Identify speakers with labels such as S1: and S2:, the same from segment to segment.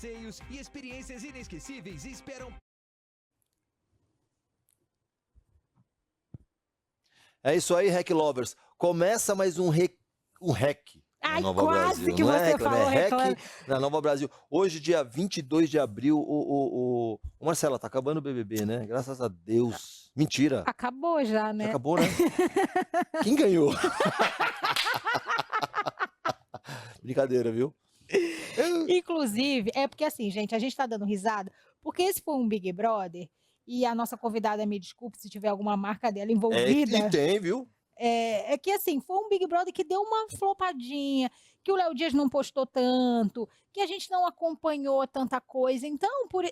S1: passeios e experiências inesquecíveis esperam.
S2: É isso aí, Hack Lovers. Começa mais um hack.
S3: Ai,
S2: Nova
S3: quase
S2: Brasil.
S3: que
S2: Não
S3: você
S2: é
S3: falou reclame.
S2: Hack na Nova Brasil. Hoje, dia 22 de abril, o Marcela, tá acabando o BBB, né? Graças a Deus. Mentira.
S3: Acabou já, né?
S2: Já acabou, né? Quem ganhou? Brincadeira, viu?
S3: Inclusive, é porque assim, gente, a gente tá dando risada, porque esse foi um Big Brother, e a nossa convidada, me desculpe se tiver alguma marca dela envolvida.
S2: E tem, viu?
S3: É que assim, foi um Big Brother que deu uma flopadinha, que o Léo Dias não postou tanto, que a gente não acompanhou tanta coisa. Então,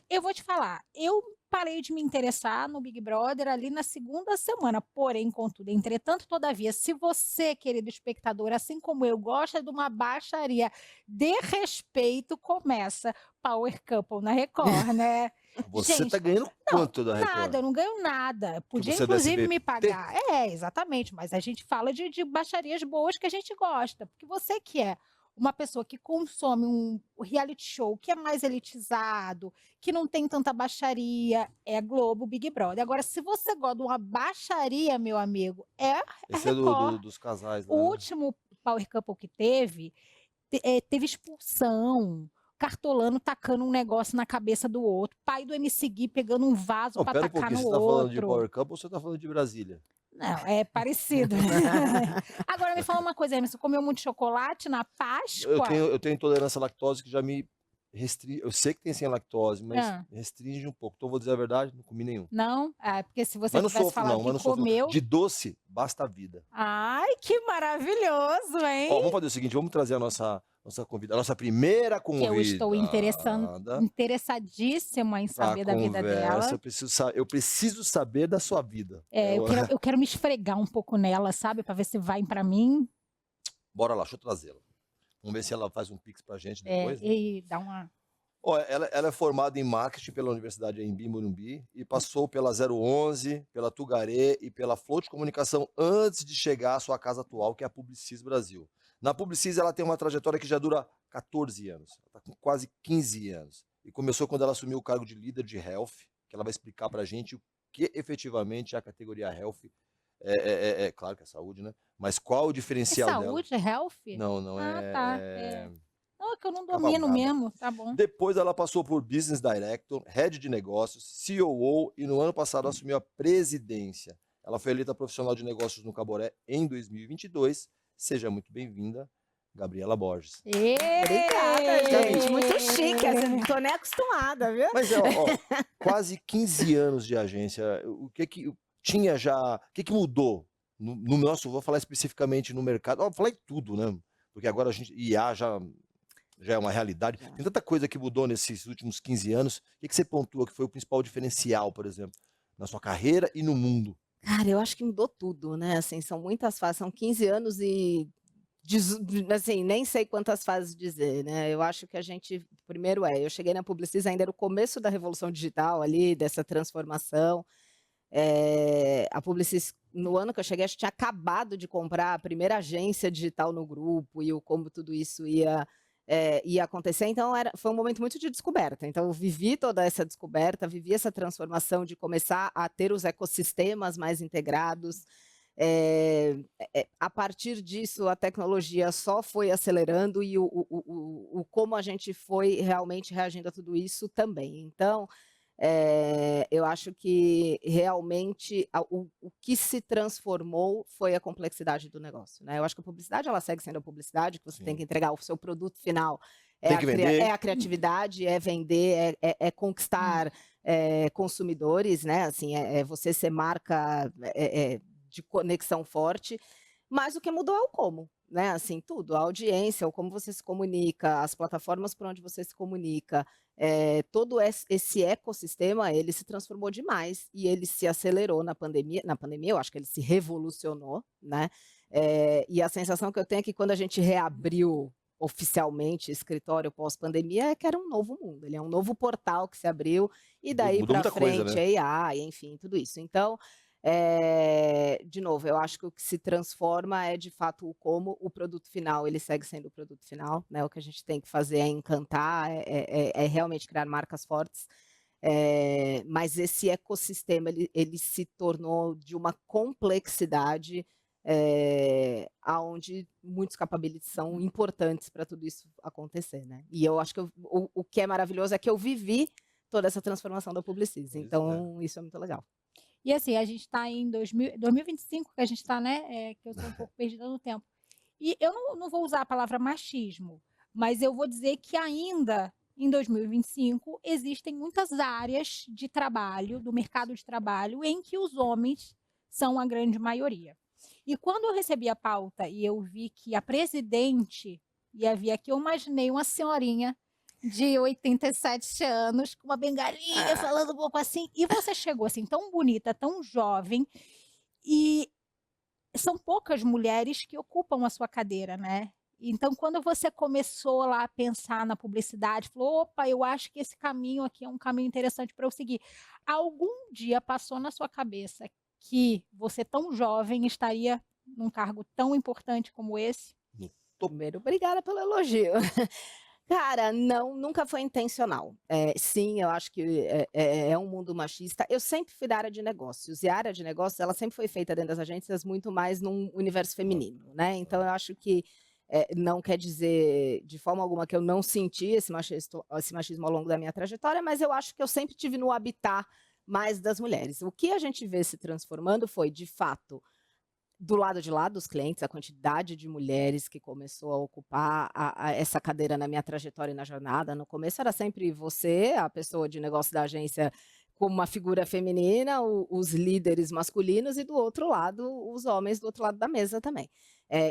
S3: eu vou te falar, eu parei de me interessar no Big Brother ali na segunda semana. Porém, contudo, entretanto, todavia, se você, querido espectador, assim como eu, gosta de uma baixaria de respeito, começa Power Couple na Record, né?
S2: Você
S3: Gente,
S2: tá ganhando quanto da Record?
S3: Nada, eu não ganho nada. Podia,
S2: você é do
S3: inclusive, me
S2: SBT?
S3: pagar. Exatamente, mas a gente fala de baixarias boas que a gente gosta. Porque você que é uma pessoa que consome um reality show que é mais elitizado, que não tem tanta baixaria, é Globo, Big Brother. Agora, se você gosta de uma baixaria, meu amigo, é a
S2: Esse é
S3: Record.
S2: dos casais,
S3: O
S2: né?
S3: último Power Couple que teve expulsão, cartolano tacando um negócio na cabeça do outro, pai do MC Gui pegando um vaso
S2: Não,
S3: para
S2: pera um
S3: tacar
S2: pouquinho,
S3: no
S2: você tá falando de
S3: outro.
S2: Power Couple ou você tá falando de Brasília?
S3: Não, é parecido. Agora me fala uma coisa, Emerson, comeu muito chocolate na Páscoa?
S2: Eu tenho intolerância à lactose que já me restringe. Eu sei que tem sem lactose, mas restringe um pouco. Então vou dizer a verdade, não comi nenhum.
S3: Não? Porque se você
S2: Mas não
S3: tivesse
S2: sofro,
S3: falado
S2: não, mas não
S3: que
S2: sofro.
S3: comeu...
S2: De doce, basta a vida.
S3: Ai, que maravilhoso, hein?
S2: Ó, vamos fazer o seguinte, vamos trazer a nossa convidada, a nossa primeira
S3: Que
S2: convidada.
S3: eu estou interessadíssima em saber da vida dela.
S2: Eu preciso saber da sua vida.
S3: Eu quero me esfregar um pouco nela, sabe? Para ver se vai para mim.
S2: Bora lá, deixa eu trazê-la. Vamos ver se ela faz um pix pra gente depois. Né?
S3: E dá uma...
S2: Ó, ela é formada em marketing pela Universidade Anhembi Morumbi e passou pela 011, pela Tugaré e pela Flow de Comunicação antes de chegar à sua casa atual, que é a Publicis Brasil. Na Publicis ela tem uma trajetória que já dura 14 anos, ela está com quase 15 anos. E começou quando ela assumiu o cargo de líder de Health, que ela vai explicar pra gente o que efetivamente é a categoria Health. Claro que é saúde, né? Mas qual o diferencial dela?
S3: Saúde, Health?
S2: Não é...
S3: Tá. Não, é que eu não domino mesmo, tá bom.
S2: Depois ela passou por Business Director, Head de Negócios, COO e no ano passado assumiu a presidência. Ela foi eleita profissional de negócios no Caboré em 2022. Seja muito bem-vinda, Gabriela Borges.
S4: Obrigada, gente. Muito chique. Não tô nem acostumada, viu?
S2: Mas quase 15 anos de agência. O que tinha já... O que mudou? No nosso, vou falar especificamente no mercado. Vou falar em tudo, né? Porque agora a gente... IA já é uma realidade. Tem tanta coisa que mudou nesses últimos 15 anos. O que você pontua que foi o principal diferencial, por exemplo, na sua carreira e no mundo?
S4: Cara, eu acho que mudou tudo, né? Assim, são muitas fases, são 15 anos e assim, nem sei quantas fases dizer, né? Eu acho que a gente, primeiro eu cheguei na Publicis, ainda era o começo da revolução digital ali, dessa transformação. A Publicis, no ano que eu cheguei, acho que tinha acabado de comprar a primeira agência digital no grupo e como tudo isso ia acontecer, então foi um momento muito de descoberta. Então eu vivi toda essa descoberta, vivi essa transformação de começar a ter os ecossistemas mais integrados. A partir disso, a tecnologia só foi acelerando e o como a gente foi realmente reagindo a tudo isso também. Então, eu acho que realmente o que se transformou foi a complexidade do negócio, né? Eu acho que a publicidade ela segue sendo a publicidade, que você tem que entregar o seu produto final, é a criatividade, é vender, é conquistar consumidores, né? Assim, é você ser marca de conexão forte, mas o que mudou é o como. Né, assim, tudo, a audiência, o como você se comunica, as plataformas por onde você se comunica, todo esse ecossistema, ele se transformou demais e ele se acelerou na pandemia, eu acho que ele se revolucionou, né, e a sensação que eu tenho é que quando a gente reabriu oficialmente escritório pós-pandemia é que era um novo mundo, ele é um novo portal que se abriu e daí para frente,
S2: coisa, né?
S4: AI, enfim, tudo isso. Então, De novo, eu acho que o que se transforma é, de fato, o como o produto final, ele segue sendo o produto final, né? O que a gente tem que fazer é encantar, é realmente criar marcas fortes. Mas esse ecossistema, ele se tornou de uma complexidade, aonde muitos capabilities são importantes para tudo isso acontecer, né? E eu acho que o que é maravilhoso é que eu vivi toda essa transformação da Publicis,
S2: Pois é.
S4: então isso é muito legal.
S3: E assim, a gente está em 2025, que a gente está, né? Que eu sou um pouco perdida no tempo. E eu não vou usar a palavra machismo, mas eu vou dizer que ainda em 2025 existem muitas áreas de trabalho, do mercado de trabalho, em que os homens são a grande maioria. E quando eu recebi a pauta e eu vi que a presidente ia vir aqui, eu imaginei uma senhorinha de 87 anos, com uma bengalinha, falando um pouco assim, e você chegou assim, tão bonita, tão jovem, e são poucas mulheres que ocupam a sua cadeira, né? Então, quando você começou lá a pensar na publicidade, falou, opa, eu acho que esse caminho aqui é um caminho interessante para eu seguir. Algum dia passou na sua cabeça que você tão jovem estaria num cargo tão importante como esse?
S4: Primeiro, obrigada pelo elogio. Cara, não, nunca foi intencional. Sim, eu acho que é um mundo machista. Eu sempre fui da área de negócios, e a área de negócios, ela sempre foi feita dentro das agências muito mais num universo feminino, né? Então, eu acho que não quer dizer de forma alguma que eu não senti esse machismo ao longo da minha trajetória, mas eu acho que eu sempre tive no habitat mais das mulheres. O que a gente vê se transformando foi, de fato, do lado de lá dos clientes, a quantidade de mulheres que começou a ocupar essa cadeira na minha trajetória e na jornada. No começo era sempre você, a pessoa de negócio da agência, como uma figura feminina, os líderes masculinos, e do outro lado, os homens do outro lado da mesa também.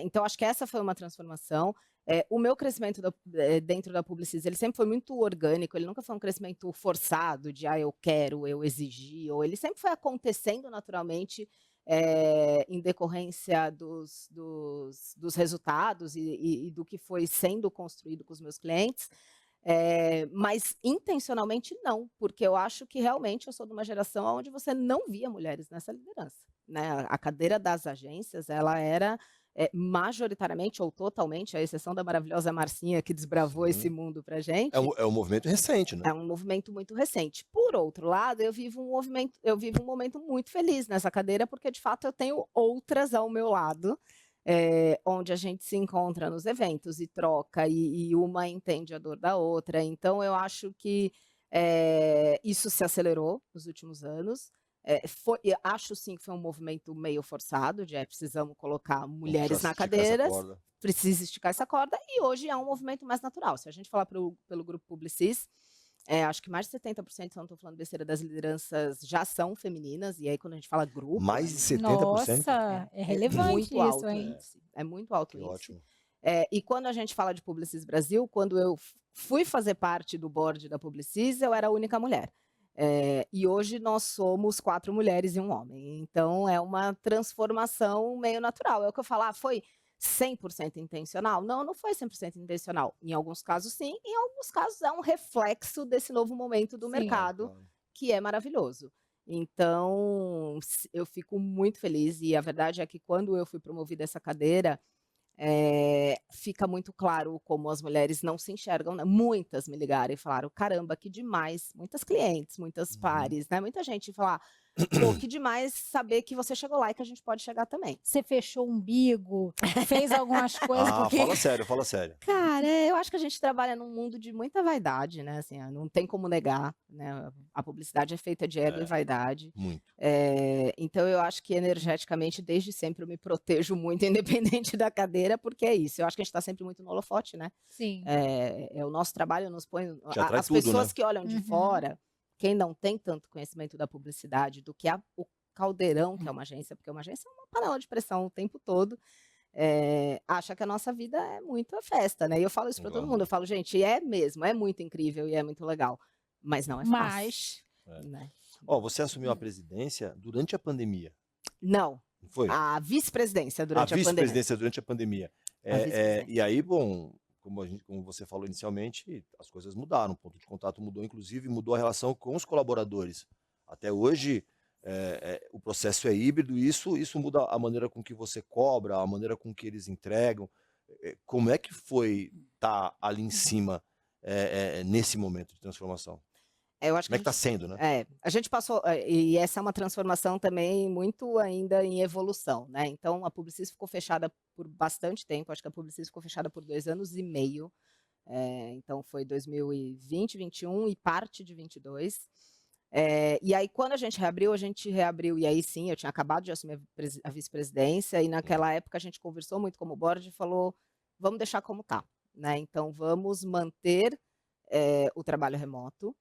S4: Então, acho que essa foi uma transformação. O meu crescimento dentro da Publicis, ele sempre foi muito orgânico, ele nunca foi um crescimento forçado, de eu quero, eu exigi, ou ele sempre foi acontecendo naturalmente, em decorrência dos resultados e do que foi sendo construído com os meus clientes, mas intencionalmente não, porque eu acho que realmente eu sou de uma geração onde você não via mulheres nessa liderança, né? A cadeira das agências, ela era majoritariamente ou totalmente, à exceção da maravilhosa Marcinha, que desbravou esse mundo pra gente.
S2: É um movimento recente, né?
S4: É um movimento muito recente. Por outro lado, eu vivo um momento muito feliz nessa cadeira, porque de fato eu tenho outras ao meu lado, onde a gente se encontra nos eventos e troca, e uma entende a dor da outra. Então, eu acho que isso se acelerou nos últimos anos. Eu acho sim que foi um movimento meio forçado, de precisamos colocar mulheres na cadeira, precisa esticar essa corda, e hoje é um movimento mais natural. Se a gente falar pelo Grupo Publicis, acho que mais de 70%, se não estou falando besteira, das lideranças já são femininas, e aí quando a gente fala grupo...
S2: Mais de 70%?
S3: Nossa, é relevante
S4: muito
S3: isso,
S4: alto
S3: hein?
S4: índice. É muito alto
S2: Que
S4: índice.
S2: ótimo.
S4: E quando a gente fala de Publicis Brasil, quando eu fui fazer parte do board da Publicis, eu era a única mulher. E hoje nós somos 4 mulheres e um homem. Então, é uma transformação meio natural. É o que eu falar, foi 100% intencional? Não, não foi 100% intencional. Em alguns casos, sim. Em alguns casos, é um reflexo desse novo momento do mercado, que é maravilhoso. Então, eu fico muito feliz. E a verdade é que quando eu fui promovida a essa cadeira, fica muito claro como as mulheres não se enxergam, né? Muitas me ligaram e falaram, caramba, que demais, muitas clientes, muitas pares, né? Muita gente falar, pô, que demais saber que você chegou lá e que a gente pode chegar também.
S3: Você fechou o umbigo, fez algumas coisas porque...
S2: Fala sério.
S4: Cara, eu acho que a gente trabalha num mundo de muita vaidade, né? Assim, não tem como negar, né? A publicidade é feita de ego e vaidade.
S2: Muito.
S4: Então, eu acho que energeticamente, desde sempre, eu me protejo muito, independente da cadeira, porque é isso. Eu acho que a gente está sempre muito no holofote, né?
S3: Sim.
S4: O nosso trabalho nos põe...
S2: atrai
S4: As
S2: tudo,
S4: pessoas,
S2: né?
S4: que olham de fora, quem não tem tanto conhecimento da publicidade, do que o caldeirão que é uma agência, porque uma agência é uma panela de pressão o tempo todo, acha que a nossa vida é muito a festa, né? E eu falo isso para todo mundo, eu falo, gente, é mesmo, é muito incrível e é muito legal, mas não é fácil. Né?
S2: Você assumiu a presidência durante a pandemia?
S4: Não.
S2: Foi?
S4: A vice-presidência durante a pandemia.
S2: A vice-presidência durante a pandemia. E aí, bom, como você falou inicialmente, as coisas mudaram, o ponto de contato mudou, inclusive mudou a relação com os colaboradores. Até hoje, o processo é híbrido, e isso muda a maneira com que você cobra, a maneira com que eles entregam. Como é que foi estar ali em cima nesse momento de transformação?
S4: Eu acho
S2: Como é
S4: que
S2: que está sendo, né?
S4: a gente passou, e essa é uma transformação também muito ainda em evolução, né? Então, a Publicis ficou fechada por bastante tempo, acho que a Publicis ficou fechada por 2 anos e meio, então foi 2020, 21 e parte de 22. E aí, quando a gente reabriu, e aí sim, eu tinha acabado de assumir a vice-presidência, e naquela época a gente conversou muito como board e falou, vamos deixar como tá, né? Então, vamos manter o trabalho remoto,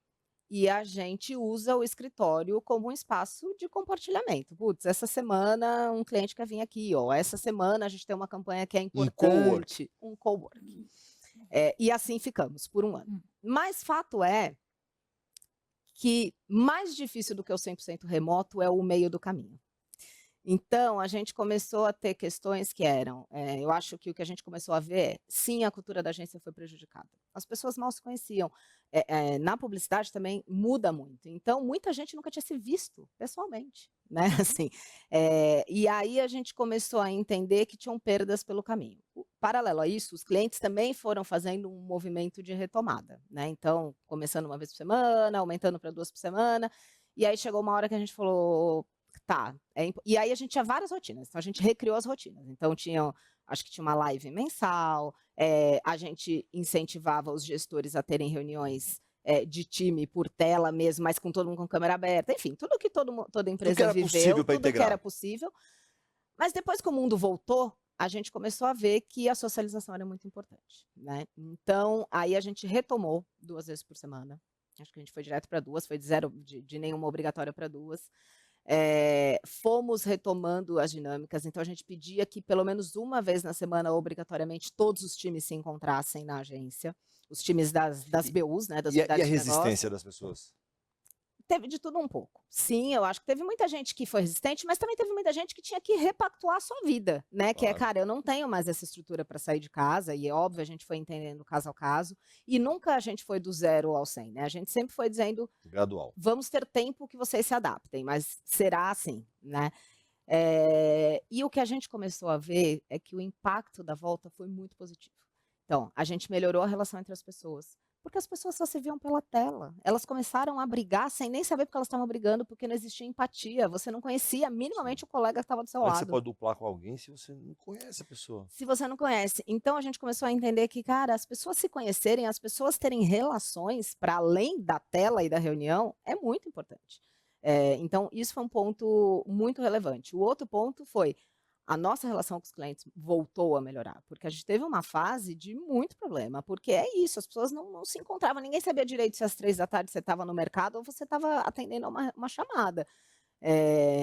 S4: e a gente usa o escritório como um espaço de compartilhamento. Putz, essa semana um cliente quer vir aqui, ó. Essa semana a gente tem uma campanha que é importante. Um coworking. E assim ficamos por 1 ano. Mas fato é que mais difícil do que o 100% remoto é o meio do caminho. Então, a gente começou a ter questões que eram, eu acho que o que a gente começou a ver, sim, a cultura da agência foi prejudicada. As pessoas mal se conheciam. Na publicidade também muda muito. Então, muita gente nunca tinha se visto pessoalmente, né? Assim, e aí a gente começou a entender que tinham perdas pelo caminho. Paralelo a isso, os clientes também foram fazendo um movimento de retomada, né? Então, começando 1 vez por semana, aumentando para 2 por semana, e aí chegou uma hora que a gente falou, tá, e aí a gente tinha várias rotinas, então a gente recriou as rotinas. Então acho que tinha uma live mensal, a gente incentivava os gestores a terem reuniões de time por tela mesmo, mas com todo mundo com câmera aberta, enfim, tudo que toda empresa viveu, tudo que era possível. Mas depois que o mundo voltou, a gente começou a ver que a socialização era muito importante, né? Então, aí a gente retomou 2 vezes por semana. Acho que a gente foi direto para 2, foi de nenhuma obrigatória para 2. Fomos retomando as dinâmicas, então a gente pedia que pelo menos 1 vez na semana, obrigatoriamente, todos os times se encontrassem na agência, os times das BUs, né, das
S2: E a
S4: unidades de negócio.
S2: resistência das pessoas?
S4: Teve de tudo um pouco. Sim, eu acho que teve muita gente que foi resistente, mas também teve muita gente que tinha que repactuar a sua vida, né? Que
S2: Claro.
S4: cara, eu não tenho mais essa estrutura para sair de casa, e é óbvio, a gente foi entendendo caso a caso, e nunca a gente foi do 0 ao 100, né? A gente sempre foi dizendo,
S2: Gradual.
S4: vamos ter tempo que vocês se adaptem, mas será assim, né? E o que a gente começou a ver é que o impacto da volta foi muito positivo. Então, a gente melhorou a relação entre as pessoas, porque as pessoas só se viam pela tela. Elas começaram a brigar sem nem saber porque elas estavam brigando, porque não existia empatia. Você não conhecia minimamente o colega que estava do seu
S2: Como é que
S4: lado.
S2: você pode duplar com alguém se você não conhece a pessoa?
S4: Se você não conhece. Então a gente começou a entender que, cara, as pessoas se conhecerem, as pessoas terem relações para além da tela e da reunião é muito importante. Então, isso foi um ponto muito relevante. O outro ponto foi a nossa relação com os clientes voltou a melhorar, porque a gente teve uma fase de muito problema, porque é isso, as pessoas não se encontravam, ninguém sabia direito se às 3 da tarde você estava no mercado ou você estava atendendo a uma chamada.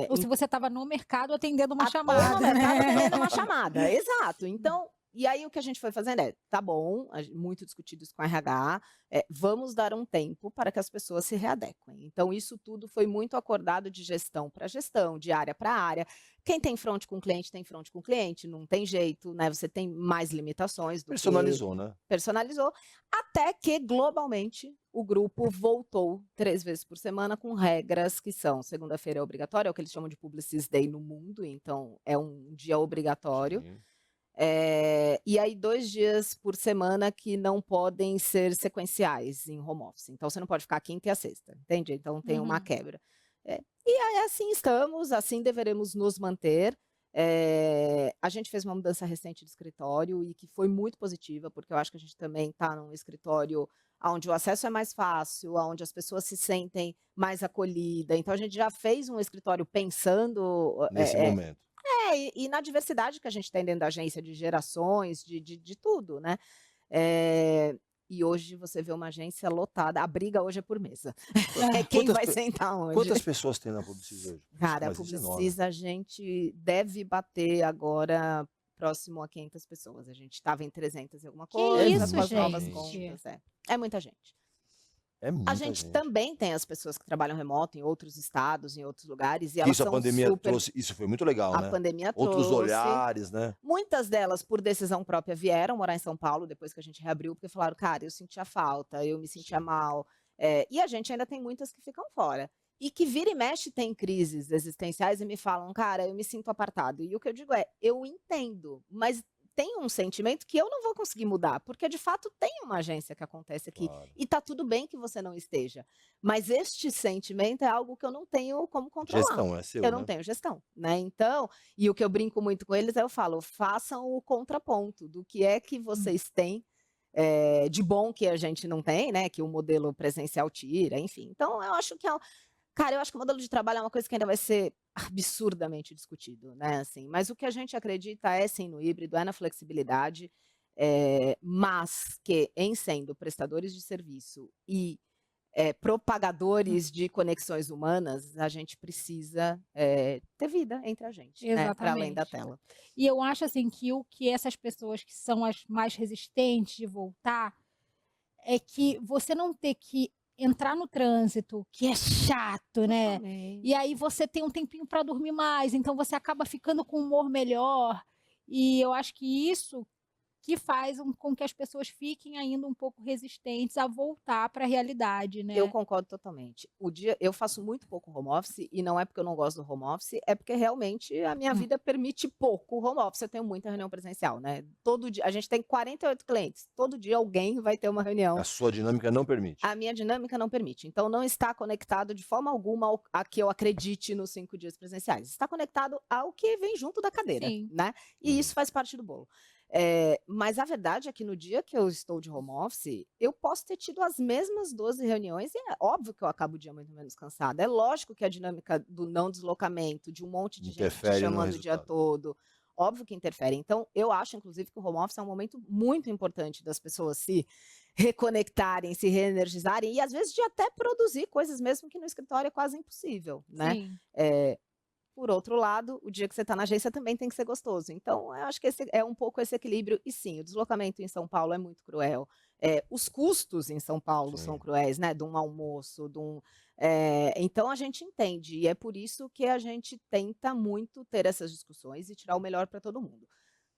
S3: Ou se você estava no mercado atendendo uma
S4: Ou
S3: chamada.
S4: no mercado
S3: né?
S4: atendendo uma chamada, exato. Então, e aí o que a gente foi fazendo tá bom, muito discutido isso com a RH, vamos dar um tempo para que as pessoas se readequem. Então, isso tudo foi muito acordado de gestão para gestão, de área para área. Quem tem front com cliente, tem front com cliente, não tem jeito, né? Você tem mais limitações do
S2: Personalizou, né?
S4: Personalizou, até que globalmente o grupo voltou 3 vezes por semana com regras que são, segunda-feira é obrigatório, é o que eles chamam de Publicis Day no mundo, então é um dia obrigatório.
S2: Sim.
S4: E aí 2 dias por semana que não podem ser sequenciais em home office. Então você não pode ficar a quinta e a sexta, entende? Então tem uma quebra. E aí assim estamos, assim deveremos nos manter. A gente fez uma mudança recente de escritório e que foi muito positiva, porque eu acho que a gente também está num escritório onde o acesso é mais fácil, onde as pessoas se sentem mais acolhidas. Então a gente já fez um escritório pensando
S2: Nesse momento.
S4: e na diversidade que a gente tem dentro da agência, de gerações, de tudo, né? E hoje você vê uma agência lotada, a briga hoje é por mesa. Quem vai sentar onde?
S2: Quantas pessoas tem na Publicis hoje?
S4: Cara, a
S2: Mas isso é
S4: Publicis a gente deve bater agora próximo a 500 pessoas. A gente estava em 300 e alguma coisa,
S3: isso,
S4: com as novas
S3: gente?
S4: contas. É muita gente.
S2: É muita
S4: A gente também tem as pessoas que trabalham remoto em outros estados, em outros lugares, e
S2: Que
S4: elas
S2: isso a
S4: são
S2: pandemia
S4: super...
S2: trouxe, isso foi muito legal,
S4: A
S2: né?
S4: pandemia
S2: Outros
S4: trouxe.
S2: olhares, né?
S4: Muitas delas, por decisão própria, vieram morar em São Paulo depois que a gente reabriu, porque falaram, cara, eu sentia falta, eu me sentia mal. E a gente ainda tem muitas que ficam fora. e que vira e mexe tem crises existenciais e me falam, cara, eu me sinto apartado. E o que eu digo é, eu entendo, mas tem um sentimento que eu não vou conseguir mudar, porque de fato tem uma agência que acontece aqui.
S2: Claro.
S4: E tá tudo bem que você não esteja. Mas este sentimento é algo que eu não tenho como controlar.
S2: Gestão é seu,
S4: Eu não
S2: né?
S4: tenho gestão, né? Então, e o que eu brinco muito com eles é eu falo, façam o contraponto do que é que vocês têm de bom que a gente não tem, né? Que o modelo presencial tira, enfim. Então, eu acho que cara, eu acho que o modelo de trabalho é uma coisa que ainda vai ser absurdamente discutido, né? Assim, mas o que a gente acredita é sim no híbrido, é na flexibilidade, mas que em sendo prestadores de serviço e propagadores de conexões humanas, a gente precisa ter vida entre a gente, né? Para além da
S3: Exatamente.
S4: tela.
S3: E eu acho assim que o que essas pessoas que são as mais resistentes de voltar é que você não ter que entrar no trânsito, que é chato, né?
S4: Totalmente.
S3: E aí você tem um tempinho para dormir mais, então você acaba ficando com um humor melhor. E eu acho que isso que faz com que as pessoas fiquem ainda um pouco resistentes a voltar para a realidade,
S4: Eu
S3: né?
S4: concordo totalmente. Eu faço muito pouco home office e não é porque eu não gosto do home office, é porque realmente a minha vida permite pouco home office. Eu tenho muita reunião presencial, né? Todo dia, a gente tem 48 clientes, todo dia alguém vai ter uma reunião.
S2: A sua dinâmica não permite.
S4: A minha dinâmica não permite. Então, não está conectado de forma alguma a que eu acredite nos 5 dias presenciais. Está conectado ao que vem junto da cadeira,
S3: Sim.
S4: né? E isso faz parte do bolo. Mas a verdade é que no dia que eu estou de home office, eu posso ter tido as mesmas 12 reuniões e é óbvio que eu acabo o dia muito menos cansada. É lógico que a dinâmica do não deslocamento, de um monte de gente te
S2: Interfere no
S4: chamando o dia
S2: resultado.
S4: todo, óbvio que interfere. Então, eu acho, inclusive, que o home office é um momento muito importante das pessoas se reconectarem, se reenergizarem e às vezes de até produzir coisas mesmo que no escritório é quase impossível, né?
S3: Sim.
S4: Por outro lado, o dia que você está na agência também tem que ser gostoso. Então, eu acho que esse é um pouco esse equilíbrio. E sim, o deslocamento em São Paulo é muito cruel. Os custos em São Paulo são
S2: Sim.
S4: cruéis, né? De um almoço, então a gente entende. E é por isso que a gente tenta muito ter essas discussões e tirar o melhor para todo mundo.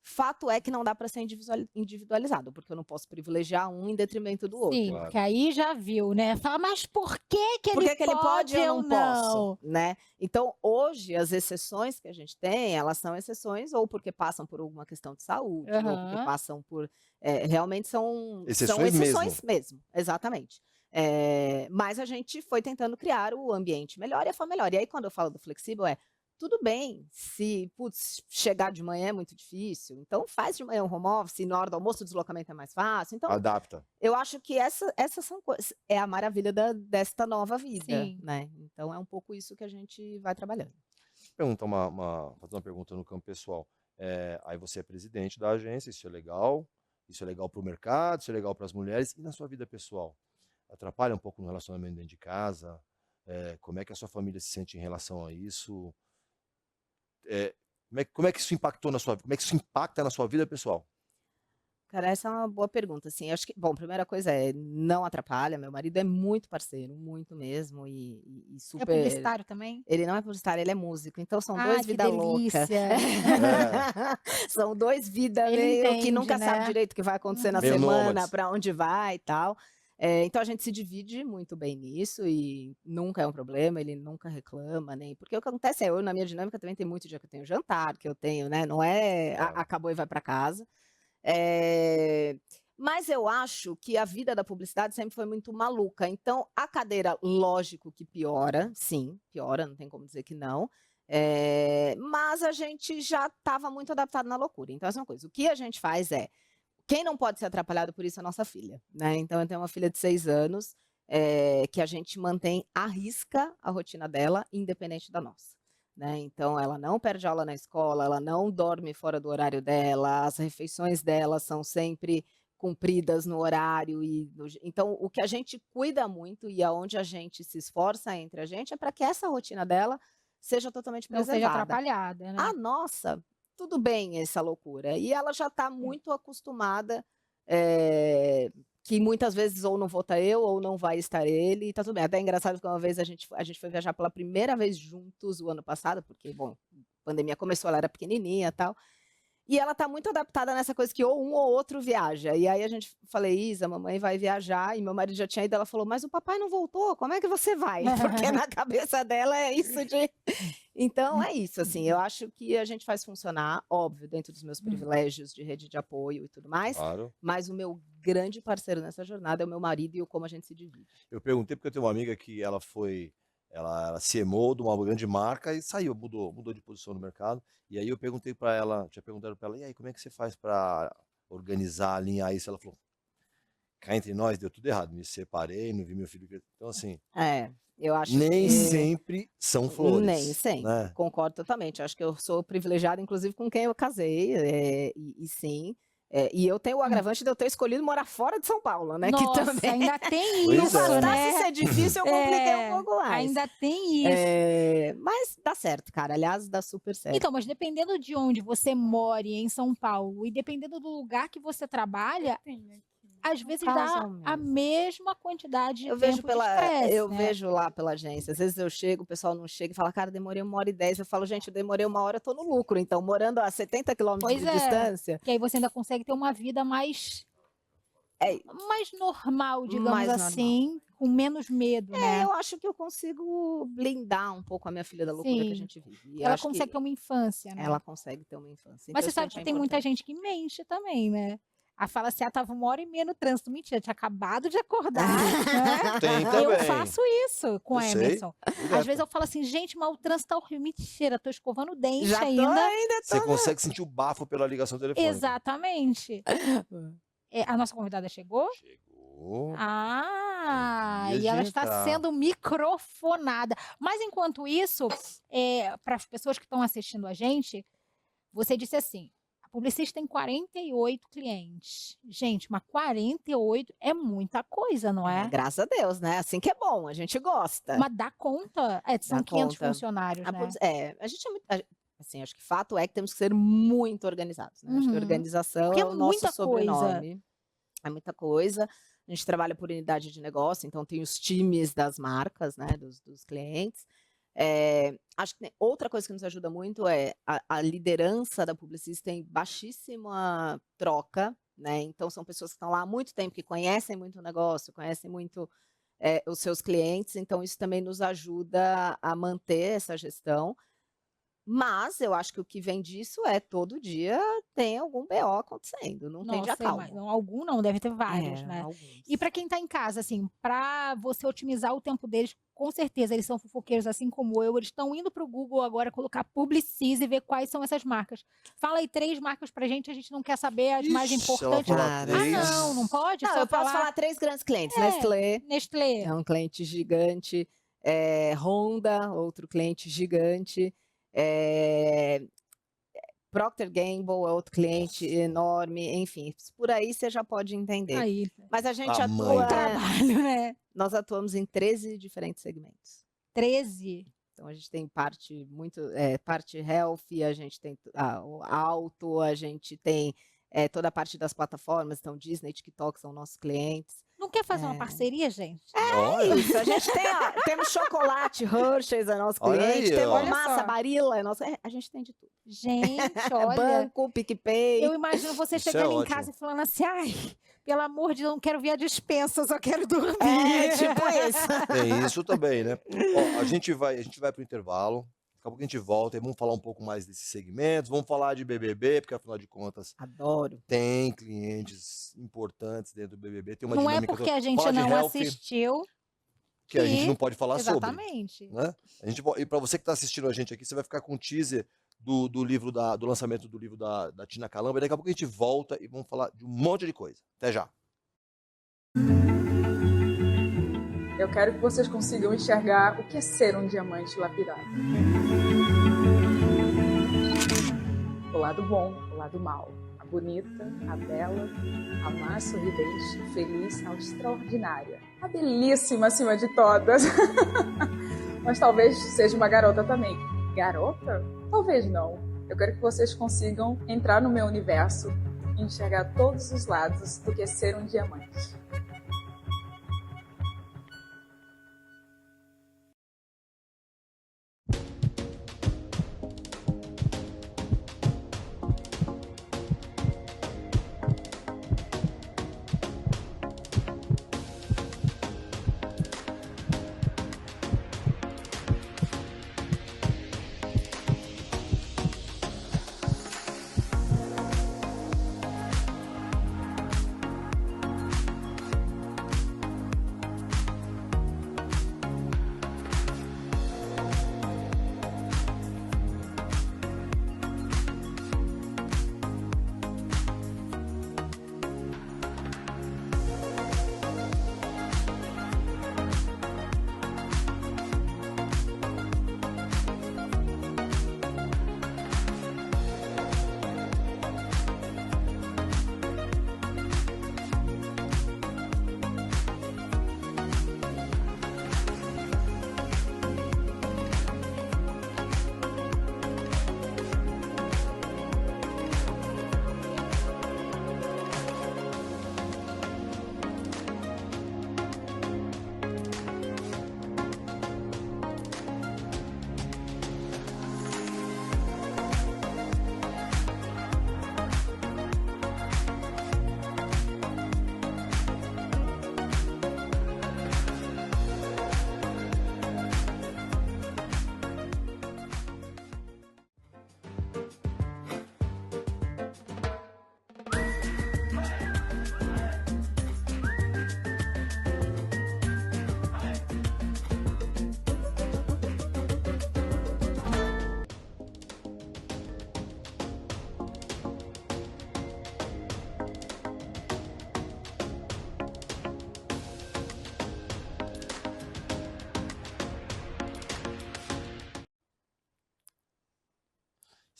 S4: Fato é que não dá para ser individualizado, porque eu não posso privilegiar um em detrimento do outro.
S3: Sim,
S2: Claro.
S3: porque aí já viu, né? Fala, mas por que
S4: Por
S3: ele
S4: que que ele pode e eu não posso,
S3: não?
S4: né? Então, hoje, as exceções que a gente tem, elas são exceções ou porque passam por alguma questão de saúde, ou porque
S3: Aham.
S4: passam por... realmente são
S2: Exceções
S4: exceções mesmo, exatamente. Mas a gente foi tentando criar o ambiente melhor e a forma melhor. E aí, quando eu falo do flexível, tudo bem se, putz, chegar de manhã é muito difícil, então faz de manhã um home office, na hora do almoço o deslocamento é mais fácil. Então,
S2: Adapta.
S4: eu acho que essas são coisas, é a maravilha desta nova vida,
S3: Sim.
S4: né? Então é um pouco isso que a gente vai trabalhando.
S2: Fazer uma pergunta no campo pessoal. Aí você é presidente da agência, isso é legal para o mercado, isso é legal para as mulheres. E na sua vida pessoal? Atrapalha um pouco no relacionamento dentro de casa? Como é que a sua família se sente em relação a isso? Como é que isso impactou na sua vida? Como é que isso impacta na sua vida pessoal?
S4: Cara, essa é uma boa pergunta, assim, acho que, bom, primeira coisa não atrapalha, meu marido é muito parceiro, muito mesmo, e
S3: É
S4: super...
S3: publicitário também?
S4: Ele não é publicitário, ele é músico, então são
S3: Ah,
S4: dois
S3: que
S4: vida louca.
S3: delícia.
S4: São dois vida
S3: Ele
S4: meio que
S3: entende,
S4: nunca sabe
S3: né?
S4: direito o que vai acontecer na
S2: Meio
S4: semana,
S2: nômades.
S4: para onde vai e tal. Então a gente se divide muito bem nisso e nunca é um problema, ele nunca reclama, nem. Porque o que acontece eu, na minha dinâmica, também tem muito dia que eu tenho jantar, que eu tenho, né? Não é
S2: Claro.
S4: acabou e vai para casa. Mas eu acho que a vida da publicidade sempre foi muito maluca. Então, a cadeira, lógico que piora, sim, piora, não tem como dizer que não. Mas a gente já estava muito adaptado na loucura. Então, essa é uma coisa. O que a gente faz quem não pode ser atrapalhado por isso é a nossa filha, né? Então, eu tenho uma filha de 6 anos, que a gente mantém à risca a rotina dela, independente da nossa. Né? Então, ela não perde aula na escola, ela não dorme fora do horário dela, as refeições dela são sempre cumpridas no horário. Então, o que a gente cuida muito e aonde a gente se esforça entre a gente é para que essa rotina dela seja totalmente
S3: Não seja
S4: preservada.
S3: atrapalhada, né?
S4: A nossa, tudo bem essa loucura. E ela já está muito acostumada que muitas vezes ou não vou estar eu ou não vai estar ele, e tá tudo bem. Até é engraçado que uma vez a gente foi viajar pela primeira vez juntos o ano passado, porque, bom, a pandemia começou, ela era pequenininha e tal, E ela tá muito adaptada nessa coisa que ou um ou outro viaja. E aí a gente falei, Isa, mamãe vai viajar. E meu marido já tinha ido. Ela falou, mas o papai não voltou, como é que você vai? Porque na cabeça dela é isso de... Então é isso, assim, eu acho que a gente faz funcionar, óbvio, dentro dos meus privilégios de rede de apoio e tudo mais.
S2: Claro.
S4: Mas o meu grande parceiro nessa jornada é o meu marido e o como a gente se divide.
S2: Eu perguntei porque eu tenho uma amiga que ela CMO de uma grande marca e saiu, mudou de posição no mercado. E aí eu perguntei para ela, tinha perguntado para ela, e aí, como é que você faz para organizar, alinhar isso? Ela falou, cá entre nós, deu tudo errado, me separei, não vi meu filho crescer. Então, assim,
S4: Eu acho
S2: nem
S4: que...
S2: sempre são flores.
S4: Nem sempre,
S2: né?
S4: concordo totalmente. Acho que eu sou privilegiada, inclusive, com quem eu casei, e sim. E eu tenho o agravante de eu ter escolhido morar fora de São Paulo, né?
S3: Nossa,
S4: que também
S3: ainda tem
S2: Pois
S3: isso,
S2: é.
S3: né?
S4: bastasse ser difícil, eu compliquei um pouco mais.
S3: Ainda tem isso.
S4: Mas dá certo, cara. Aliás, dá super certo.
S3: Então, mas dependendo de onde você mora em São Paulo e dependendo do lugar que você trabalha, às vezes dá
S4: caso
S3: a
S4: mesmo.
S3: mesma quantidade de
S4: Eu
S3: tempo
S4: vejo
S3: de estresse,
S4: eu
S3: né?
S4: vejo lá pela agência. Às vezes eu chego, o pessoal não chega e fala, cara, demorei 1h10. Eu falo, gente, eu demorei 1 hora, eu tô no lucro. Então, morando a 70 quilômetros
S3: Pois
S4: de
S3: é.
S4: distância.
S3: Que aí você ainda consegue ter uma vida mais normal, digamos
S4: Mais
S3: assim, com menos medo, né?
S4: Eu acho que eu consigo blindar um pouco a minha filha da loucura que a
S3: Sim.
S4: gente vive. E
S3: Ela
S4: acho que
S3: consegue ter uma infância, né?
S4: ela consegue ter uma infância.
S3: Mas
S4: Então,
S3: você sabe
S4: isso
S3: que
S4: é
S3: tem muita
S4: importante.
S3: gente que mente também, né? A fala assim, tava 1h30 no trânsito. Mentira, tinha acabado de acordar, né?
S2: Tem também.
S3: Eu faço isso com
S2: Eu
S3: a
S2: sei,
S3: Emerson. Às
S2: direto.
S3: vezes eu falo assim, gente, mas o trânsito tá horrível. Mentira, tô escovando o dente
S4: Já tô
S3: ainda.
S2: Você consegue sentir o bafo pela ligação telefônica.
S3: Exatamente. A nossa convidada chegou?
S2: Chegou.
S3: E ela
S2: de
S3: está
S2: entrar.
S3: sendo microfonada. Mas enquanto isso, para as pessoas que estão assistindo a gente, você disse assim, a Publicis tem 48 clientes. Gente, mas 48 é muita coisa, não é?
S4: Graças a Deus, né? Assim que é bom, a gente gosta.
S3: Mas dá conta? São
S4: Dá
S3: 500
S4: conta.
S3: funcionários, né?
S4: A gente é muito... Assim, acho que fato é que temos que ser muito organizados, né? Acho que organização
S3: Porque
S4: é
S3: é
S4: o nosso
S3: muita coisa.
S4: sobrenome. É muita coisa. A gente trabalha por unidade de negócio, então tem os times das marcas, né? Dos clientes. Acho que outra coisa que nos ajuda muito é a liderança da Publicis tem baixíssima troca, né? Então são pessoas que estão lá há muito tempo, que conhecem muito o negócio, conhecem muito os seus clientes, então isso também nos ajuda a manter essa gestão. Mas eu acho que o que vem disso é todo dia tem algum BO acontecendo, não tem dia calmo.
S3: Algum não, deve ter vários, né?
S4: Alguns.
S3: E para quem está em casa, assim, para você otimizar o tempo deles, com certeza eles são fofoqueiros assim como eu, eles estão indo para o Google agora colocar Publicis e ver quais são essas marcas. Fala aí 3 marcas pra gente, a gente não quer saber as mais importantes. Não pode?
S4: Não,
S3: só
S4: eu posso falar 3 grandes clientes. Nestlé é um cliente gigante, Honda, outro cliente gigante, Procter & Gamble é outro cliente enorme, enfim, por aí você já pode entender.
S3: Aí,
S4: Mas a gente
S2: Tamanho.
S4: atua,
S3: trabalho, né?
S4: nós atuamos em 13 diferentes segmentos.
S3: 13.
S4: Então a gente tem parte health, a gente tem auto, a gente tem toda a parte das plataformas, então Disney, TikTok são nossos clientes.
S3: Não quer fazer uma parceria, gente?
S4: Isso, a gente temos chocolate, Hershey's é nosso
S2: Olha
S4: cliente,
S2: aí,
S4: temos
S2: ó.
S4: massa,
S3: Olha só.
S4: Barilla é nosso... a gente tem de tudo.
S3: Gente, olha,
S4: Banco, PicPay.
S3: eu imagino você
S2: Isso é
S3: chegando em
S2: ótimo.
S3: casa e falando assim, ai, pelo amor de Deus, não quero ver a dispensa, eu só quero dormir.
S4: Tipo isso.
S2: Tem isso também, né? Ó, a gente vai pro intervalo. Daqui a pouco a gente volta e vamos falar um pouco mais desses segmentos. Vamos falar de BBB, porque afinal de contas
S4: Adoro.
S2: tem clientes importantes dentro do BBB. Tem uma
S3: Não é
S2: dinâmica
S3: porque a gente
S2: Fala de
S3: não
S2: health,
S3: assistiu.
S2: que a gente não pode falar sobre.
S3: Exatamente.
S2: Né? E para você que está assistindo a gente aqui, você vai ficar com um teaser do livro do lançamento do livro da Tina Calamba. E daqui a pouco a gente volta e vamos falar de um monte de coisa. Até já.
S5: Eu quero que vocês consigam enxergar o que é ser um diamante lapidado. O lado bom, o lado mau. A bonita, a bela, a má sorridente, feliz, a extraordinária. A belíssima acima de todas. Mas talvez seja uma garota também. Garota? Talvez não. Eu quero que vocês consigam entrar no meu universo e enxergar todos os lados do que é ser um diamante.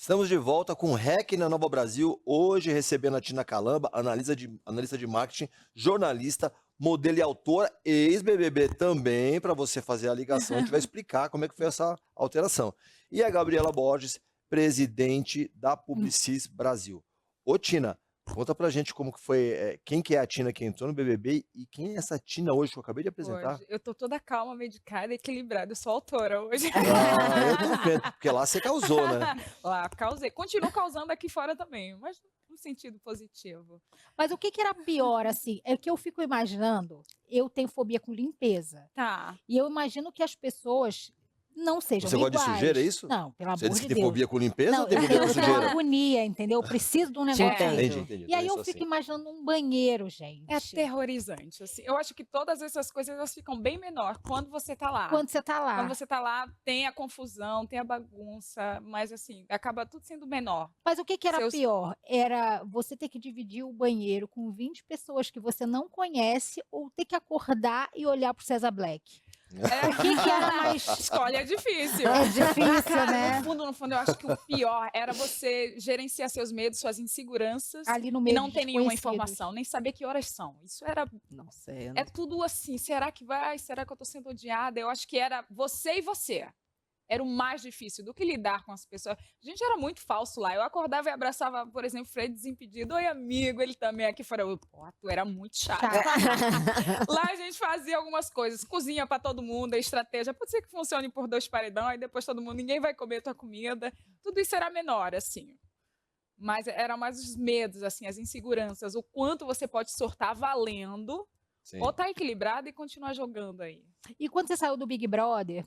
S2: Estamos de volta com o REC na Nova Brasil, hoje recebendo a Tina Calamba, analista de marketing, jornalista, modelo e autora, ex-BBB também, para você fazer a ligação, a gente vai explicar como é que foi essa alteração. E a Gabriela Borges, presidente da Publicis Brasil. Ô Tina, conta pra gente como que foi, quem que é a Tina que entrou no BBB e quem é essa Tina hoje que eu acabei de apresentar?
S5: Hoje, eu tô toda calma, medicada, equilibrada. Eu sou autora hoje.
S2: Ah, eu tô vendo, porque lá você causou, né?
S5: Lá, causei. Continuo causando aqui fora também, mas no sentido positivo.
S3: Mas o que era pior, assim? É que eu fico imaginando, eu tenho fobia com limpeza.
S5: Tá.
S3: E eu imagino que as pessoas não sejam
S2: Você gosta de
S3: iguais.
S2: sujeira, é isso?
S3: Não, pelo amor
S2: Você disse
S3: de
S2: que tem
S3: Deus.
S2: fobia com limpeza
S3: Não,
S2: ou tem
S3: eu
S2: fobia com
S3: tenho uma
S2: sujeira?
S3: agonia, entendeu? Eu preciso de um negócio.
S2: Entendi.
S3: E aí eu
S2: isso
S3: fico
S2: assim.
S3: imaginando um banheiro, gente.
S5: É aterrorizante. Assim. Eu acho que todas essas coisas elas ficam bem menor quando você tá lá.
S3: Quando você tá lá.
S5: Quando você tá lá, tem a confusão, tem a bagunça, mas assim, acaba tudo sendo menor.
S3: Mas o que era
S5: Seus-
S3: pior? Era você ter que dividir o banheiro com 20 pessoas que você não conhece ou ter que acordar e olhar pro César Black?
S5: É,
S3: O que era mais...
S5: escolha é difícil.
S3: É difícil, né?
S5: No fundo, eu acho que o pior era você gerenciar seus medos, suas inseguranças
S3: Ali no
S5: e
S3: meio
S5: não
S3: de
S5: ter nenhuma
S3: desconhecidos.
S5: informação, nem saber que horas são. Isso era.
S4: Não sei.
S5: É tudo assim. Será que vai? Será que eu tô sendo odiada? Eu acho que era você e você. Era o mais difícil do que lidar com as pessoas. A gente era muito falso lá. Eu acordava e abraçava, por exemplo, Fred Desimpedido. Oi, amigo, ele também aqui fora. Pô, tu era muito chato. Lá a gente fazia algumas coisas. Cozinha pra todo mundo, a estratégia. Pode ser que funcione por 2 paredão, aí depois todo mundo, ninguém vai comer tua comida. Tudo isso era menor, assim. Mas era mais os medos, assim, as inseguranças. O quanto você pode sortar valendo,
S2: Sim.
S5: ou tá equilibrado e continuar jogando aí.
S3: E quando você saiu do Big Brother,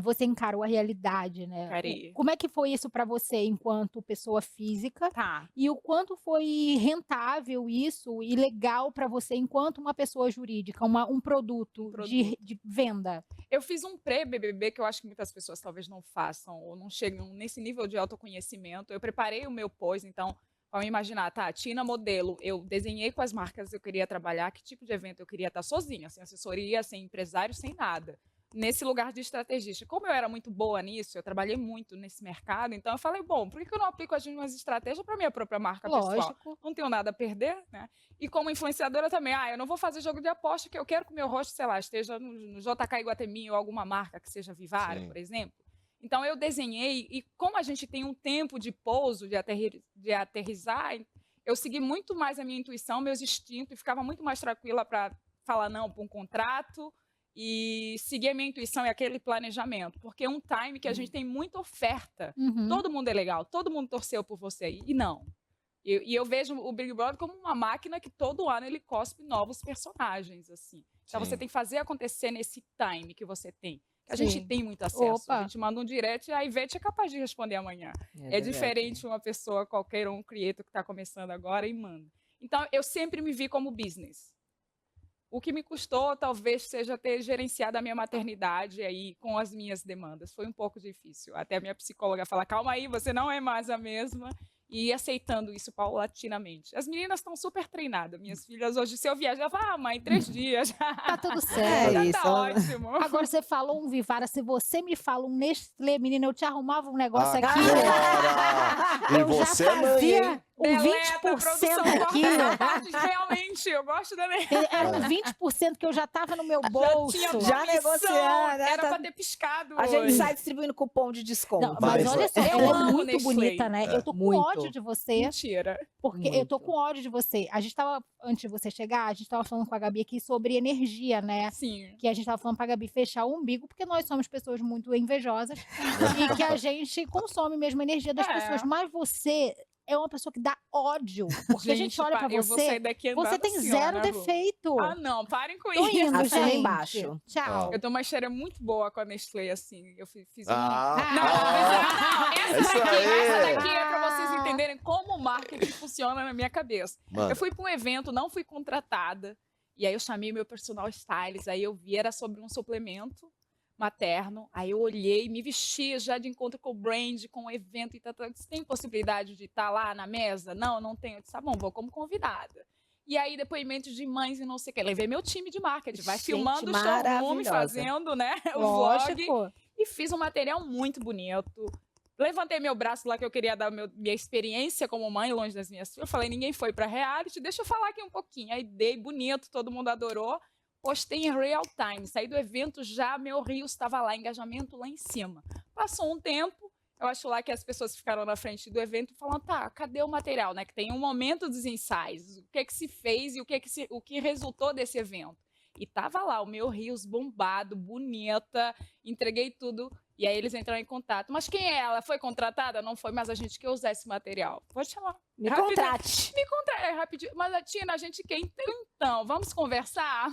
S3: você encarou a realidade, né?
S5: Encarei.
S3: Como é que foi isso pra você enquanto pessoa física?
S5: Tá.
S3: E o quanto foi rentável isso e legal pra você enquanto uma pessoa jurídica, um produto. De venda?
S5: Eu fiz um pré-BBB que eu acho que muitas pessoas talvez não façam ou não chegam nesse nível de autoconhecimento. Eu preparei o meu pós, então, vamos imaginar, tá, Tina modelo, eu desenhei com as marcas que eu queria trabalhar, que tipo de evento eu queria estar sozinha, sem assessoria, sem empresário, sem nada. Nesse lugar de estrategista. Como eu era muito boa nisso, eu trabalhei muito nesse mercado, então eu falei, bom, por que eu não aplico as mesmas estratégias para minha própria marca pessoal?
S3: Lógico.
S5: Não tenho nada a perder, né? E como influenciadora também, eu não vou fazer jogo de aposta que eu quero que o meu rosto, sei lá, esteja no JK Iguatemi ou alguma marca que seja Vivara,
S2: Sim.
S5: por exemplo. Então eu desenhei, e como a gente tem um tempo de pouso, de aterrissar, eu segui muito mais a minha intuição, meus instintos, e ficava muito mais tranquila para falar não para um contrato, e seguir a minha intuição e aquele planejamento. Porque é um time que a gente tem muita oferta.
S3: Uhum.
S5: Todo mundo é legal, todo mundo torceu por você. E não. E eu vejo o Big Brother como uma máquina que todo ano ele cospe novos personagens, assim. Então
S2: Sim.
S5: você tem que fazer acontecer nesse time que você tem. A
S3: Sim.
S5: gente tem muito acesso.
S3: Opa.
S5: A gente manda um direct e a Ivete é capaz de responder amanhã. É diferente uma pessoa qualquer, um creator que está começando agora e manda. Então, eu sempre me vi como business. O que me custou, talvez, seja ter gerenciado a minha maternidade aí com as minhas demandas. Foi um pouco difícil. Até a minha psicóloga falar, calma aí, você não é mais a mesma. E ir aceitando isso paulatinamente. As meninas estão super treinadas. Minhas filhas hoje, se eu viajar, eu falo, mãe, 3 dias.
S3: Tá tudo
S4: É
S3: certo.
S5: Já
S4: isso.
S5: tá ótimo.
S3: Agora você falou um Vivara, se você me fala um Nestlé, menina, eu te arrumava um negócio aqui.
S2: Agora! E
S3: Eu já
S2: você é mãe, hein?
S3: fazia um
S5: Deleta,
S3: 20%
S5: produção,
S3: aqui.
S5: corta essa parte. Realmente, eu gosto da
S3: Era um 20% que eu já tava no meu bolso.
S5: Já tinha
S4: Já
S5: comissão,
S4: negociando, né?
S5: Era
S4: Tá-
S5: pra ter piscado
S4: A gente
S5: hoje.
S4: sai distribuindo cupom de desconto.
S3: Não, mas
S2: Mas
S3: olha só,
S5: eu
S3: ela é
S5: amo
S3: muito
S5: Nestlé.
S3: bonita, né? Eu tô com
S4: Muito.
S3: ódio de você,
S5: Mentira.
S3: porque eu tô
S4: Muito.
S3: com ódio de você. A gente tava, antes de você chegar, a gente tava falando com a Gabi aqui sobre energia, né?
S5: Sim.
S3: Que a gente tava falando pra Gabi fechar o umbigo, porque nós somos pessoas muito invejosas e que a gente consome mesmo a energia das
S5: É.
S3: pessoas. Mas você é uma pessoa que dá ódio, porque a gente olha pra
S5: eu vou
S3: você,
S5: sair daqui andando
S3: você tem
S5: assim,
S3: zero
S5: ó, na rua.
S3: defeito.
S5: Ah, não, parem com
S3: Tô
S5: isso.
S3: indo,
S4: Assina
S3: gente.
S4: embaixo.
S3: Tchau.
S5: Eu tenho uma história muito boa com a Nestlé, assim. Eu fiz
S2: Ah,
S5: Não,
S2: Isso
S5: essa
S2: aí.
S5: daqui é pra vocês entenderem como o marketing funciona na minha cabeça.
S2: Mano,
S5: Eu fui pra um evento, não fui contratada. E aí eu chamei meu personal stylist, aí eu vi, era sobre um suplemento materno. Aí eu olhei, me vesti já de encontro com o brand, com o evento e tal. Disse, tem possibilidade de estar lá na mesa? Não, não tenho. Eu disse, tá bom, vou como convidada. E aí, depoimentos de mães e não sei o quê. Levei meu time de marketing, vai
S4: Gente,
S5: filmando o showroom,
S4: maravilhosa.
S5: fazendo, né, o vlog.
S3: Lógico.
S5: E fiz um material muito bonito. Levantei meu braço lá que eu queria dar minha experiência como mãe, longe das minhas filhas. Eu falei, ninguém foi pra reality, deixa eu falar aqui um pouquinho. Aí dei bonito, todo mundo adorou. Postei em real time. Saí do evento, já meu Reels estava lá, engajamento lá em cima. Passou um tempo, eu acho lá que as pessoas ficaram na frente do evento falando, tá, cadê o material, né? Que tem um momento dos ensaios, o que se fez e o que resultou desse evento. E tava lá o meu Reels bombado, bonita, entreguei tudo. E aí eles entraram em contato. Mas quem é ela? Foi contratada? Não foi, mas a gente quer usar esse material. Pode chamar.
S4: Me
S5: Rapidinho.
S4: contrate.
S5: Me contrate, rapidinho. Mas, Tina, a gente quer. Então, vamos conversar?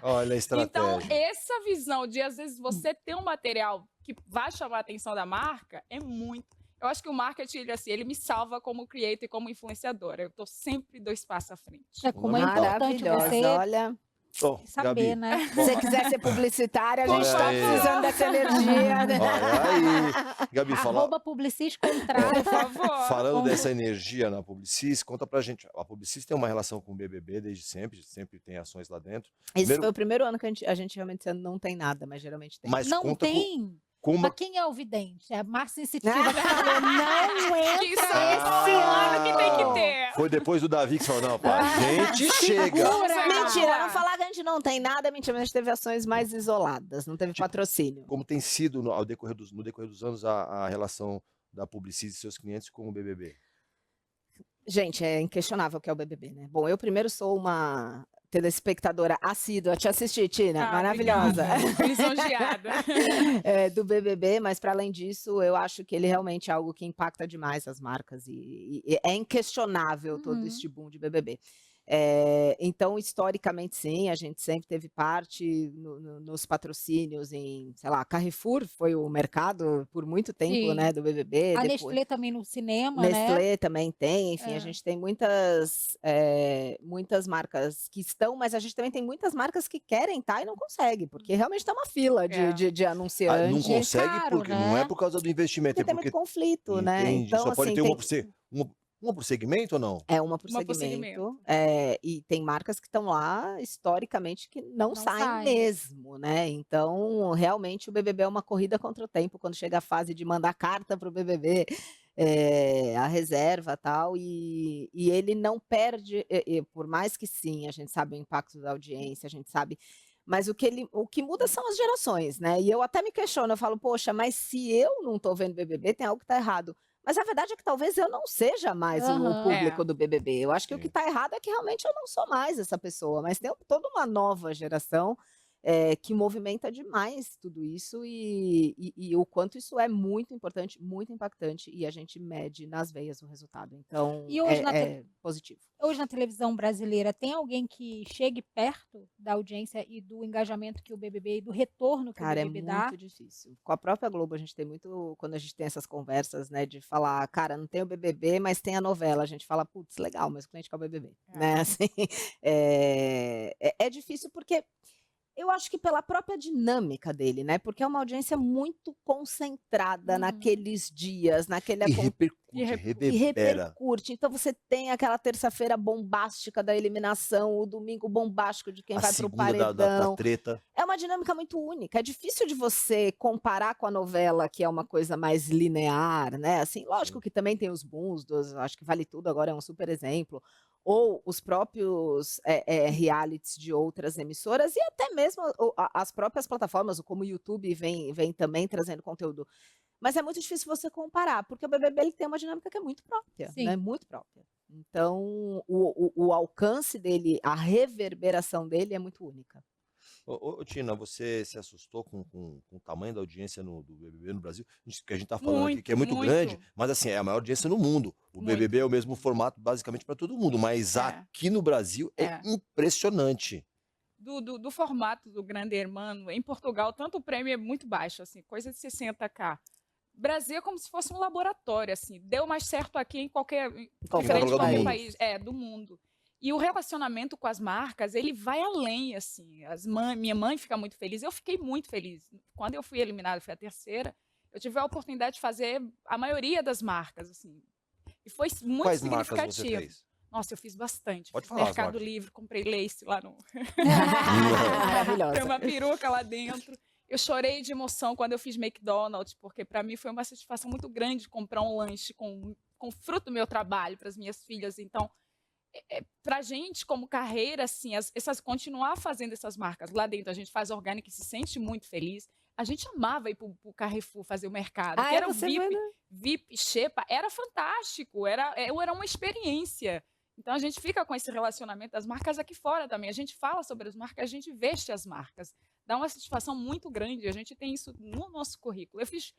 S2: Olha a estratégia.
S5: Então, essa visão de, às vezes, você ter um material que vai chamar a atenção da marca é muito. Eu acho que o marketing, ele me salva como creator e como influenciadora. Eu tô sempre 2 passos à frente.
S3: É como é importante
S4: Maravilhosa,
S3: você
S4: olha.
S2: Bom,
S3: saber,
S2: Gabi,
S3: né?
S4: Se você quiser ser publicitária, a gente
S2: Olha
S4: está
S2: aí.
S4: precisando dessa energia. Né?
S2: olha aí. Gabi,
S3: Arroba Publicis contrata.
S5: Por favor.
S2: falando dessa energia na Publicis, conta pra gente. A Publicis tem uma relação com o BBB desde sempre tem ações lá dentro.
S4: Esse
S2: Primeiro-
S4: foi o primeiro ano que a gente realmente esse ano não tem nada, mas geralmente tem.
S2: Mas
S3: Não
S2: conta
S3: tem.
S2: como
S3: Mas quem é o vidente? É a Márcia Sensitiva que falou, não entra
S5: Que só
S3: esse
S5: esse
S3: ano.
S5: ano que tem que ter.
S2: foi depois do Davi que falou, não, pá, a gente chega.
S3: Segura.
S4: Mentira, não falar que a gente não tem nada, mentira, mas a gente teve ações mais isoladas, não teve patrocínio.
S2: Como tem sido no decorrer dos anos a relação da Publicis e seus clientes com o BBB?
S4: Gente, é inquestionável que é o BBB, né? Bom, eu primeiro sou uma telespectadora assídua, te assisti, Tina, maravilhosa.
S5: Obrigada. Lisonjeada.
S4: Do BBB, mas para além disso, eu acho que ele realmente é algo que impacta demais as marcas e é inquestionável todo este boom de BBB. Então, historicamente, sim, a gente sempre teve parte nos patrocínios em, sei lá, Carrefour foi o mercado por muito tempo,
S3: Sim.
S4: né, do BBB.
S3: A
S4: depois-
S3: Nestlé também no cinema, né?
S4: Nestlé também tem, enfim,
S3: É.
S4: a gente tem muitas marcas que estão, mas a gente também tem muitas marcas que querem estar e não conseguem, porque realmente está uma fila de
S2: Ah,
S4: anunciantes.
S2: não
S3: é
S2: consegue
S3: caro,
S2: porque
S3: né?
S2: não é por causa do investimento,
S4: Porque
S2: é
S4: tem
S2: porque
S4: muito conflito, né?
S2: entende,
S4: Então,
S2: só pode
S4: assim,
S2: ter
S4: tem-
S2: uma por segmento ou não?
S4: É uma por
S5: Uma por
S4: segmento. E tem marcas que estão lá, historicamente, que não saem
S3: saem.
S4: mesmo, né? Então, realmente, o BBB é uma corrida contra o tempo, quando chega a fase de mandar carta para o BBB, a reserva e tal, e ele não perde, por mais que sim, a gente sabe o impacto da audiência, a gente sabe... Mas o que muda são as gerações, né? E eu até me questiono, eu falo, poxa, mas se eu não estou vendo BBB, tem algo que está errado. Mas a verdade é que talvez eu não seja mais o
S3: Aham.
S4: público do BBB. Eu acho que o
S2: Sim.
S4: que está errado é que realmente eu não sou mais essa pessoa. Mas tem toda uma nova geração que movimenta demais tudo isso e o quanto isso é muito importante, muito impactante. E a gente mede nas veias o resultado. Então,
S3: E hoje na
S4: é positivo.
S3: Hoje na televisão brasileira, tem alguém que chegue perto da audiência e do engajamento que o BBB e do retorno que
S4: Cara,
S3: o
S4: é
S3: BBB dá?
S4: muito difícil. Com a própria Globo, a gente tem muito, quando a gente tem essas conversas, né, de falar, cara, não tem o BBB, mas tem a novela. A gente fala, putz, legal, mas o cliente quer o BBB, né, assim. É difícil porque eu acho que pela própria dinâmica dele, né, porque é uma audiência muito concentrada naqueles dias, naquele
S2: E repercute,
S4: e
S2: reverbera.
S4: repercute. Então você tem aquela terça-feira bombástica da eliminação, o domingo bombástico de quem
S2: A
S4: vai pro
S2: segunda da
S4: paredão.
S2: treta.
S4: É uma dinâmica muito única. É difícil de você comparar com a novela, que é uma coisa mais linear, né? Assim, lógico que também tem os booms, acho que Vale Tudo agora é um super exemplo. Ou os próprios realities de outras emissoras e até mesmo as próprias plataformas, como o YouTube vem também trazendo conteúdo. Mas é muito difícil você comparar, porque o BBB ele tem uma dinâmica que é muito própria,
S3: Sim.
S4: né? Muito própria. Então, o alcance dele, a reverberação dele é muito única.
S2: Ô, Tina, você se assustou com o tamanho da audiência do BBB no Brasil? Que a gente tá falando aqui que é muito grande, mas assim, é a maior audiência no mundo. O
S5: Muito.
S2: BBB é o mesmo formato basicamente para todo mundo, mas
S5: É.
S2: aqui no Brasil é impressionante.
S5: Do formato do Grande Hermano, em Portugal, tanto o prêmio é muito baixo, assim, coisa de 60k. Brasil é como se fosse um laboratório, assim, deu mais certo aqui em qualquer diferente de
S2: lugar do
S5: qualquer
S2: mundo.
S5: país, do mundo. E o relacionamento com as marcas, ele vai além, assim. Minha mãe fica muito feliz, eu fiquei muito feliz. Quando eu fui eliminada, fui a terceira, eu tive a oportunidade de fazer a maioria das marcas, assim. E foi muito
S2: Quais marcas
S5: significativo.
S2: você fez?
S5: Nossa, eu fiz bastante.
S2: Pode
S5: Fiz
S2: falar as
S5: Mercado
S2: marcas.
S5: Livre, comprei lace lá no...
S4: Maravilhosa.
S5: Tem uma peruca lá dentro. Eu chorei de emoção quando eu fiz McDonald's, porque para mim foi uma satisfação muito grande comprar um lanche com fruto do meu trabalho para as minhas filhas. Então, para a gente, como carreira, assim, continuar fazendo essas marcas lá dentro, a gente faz orgânico e se sente muito feliz. A gente amava ir para o Carrefour fazer o mercado, que era o VIP, Xepa, era fantástico, era uma experiência. Então, a gente fica com esse relacionamento das marcas aqui fora também. A gente fala sobre as marcas, a gente veste as marcas. Dá uma satisfação muito grande. A gente tem isso no nosso currículo. Eu fiz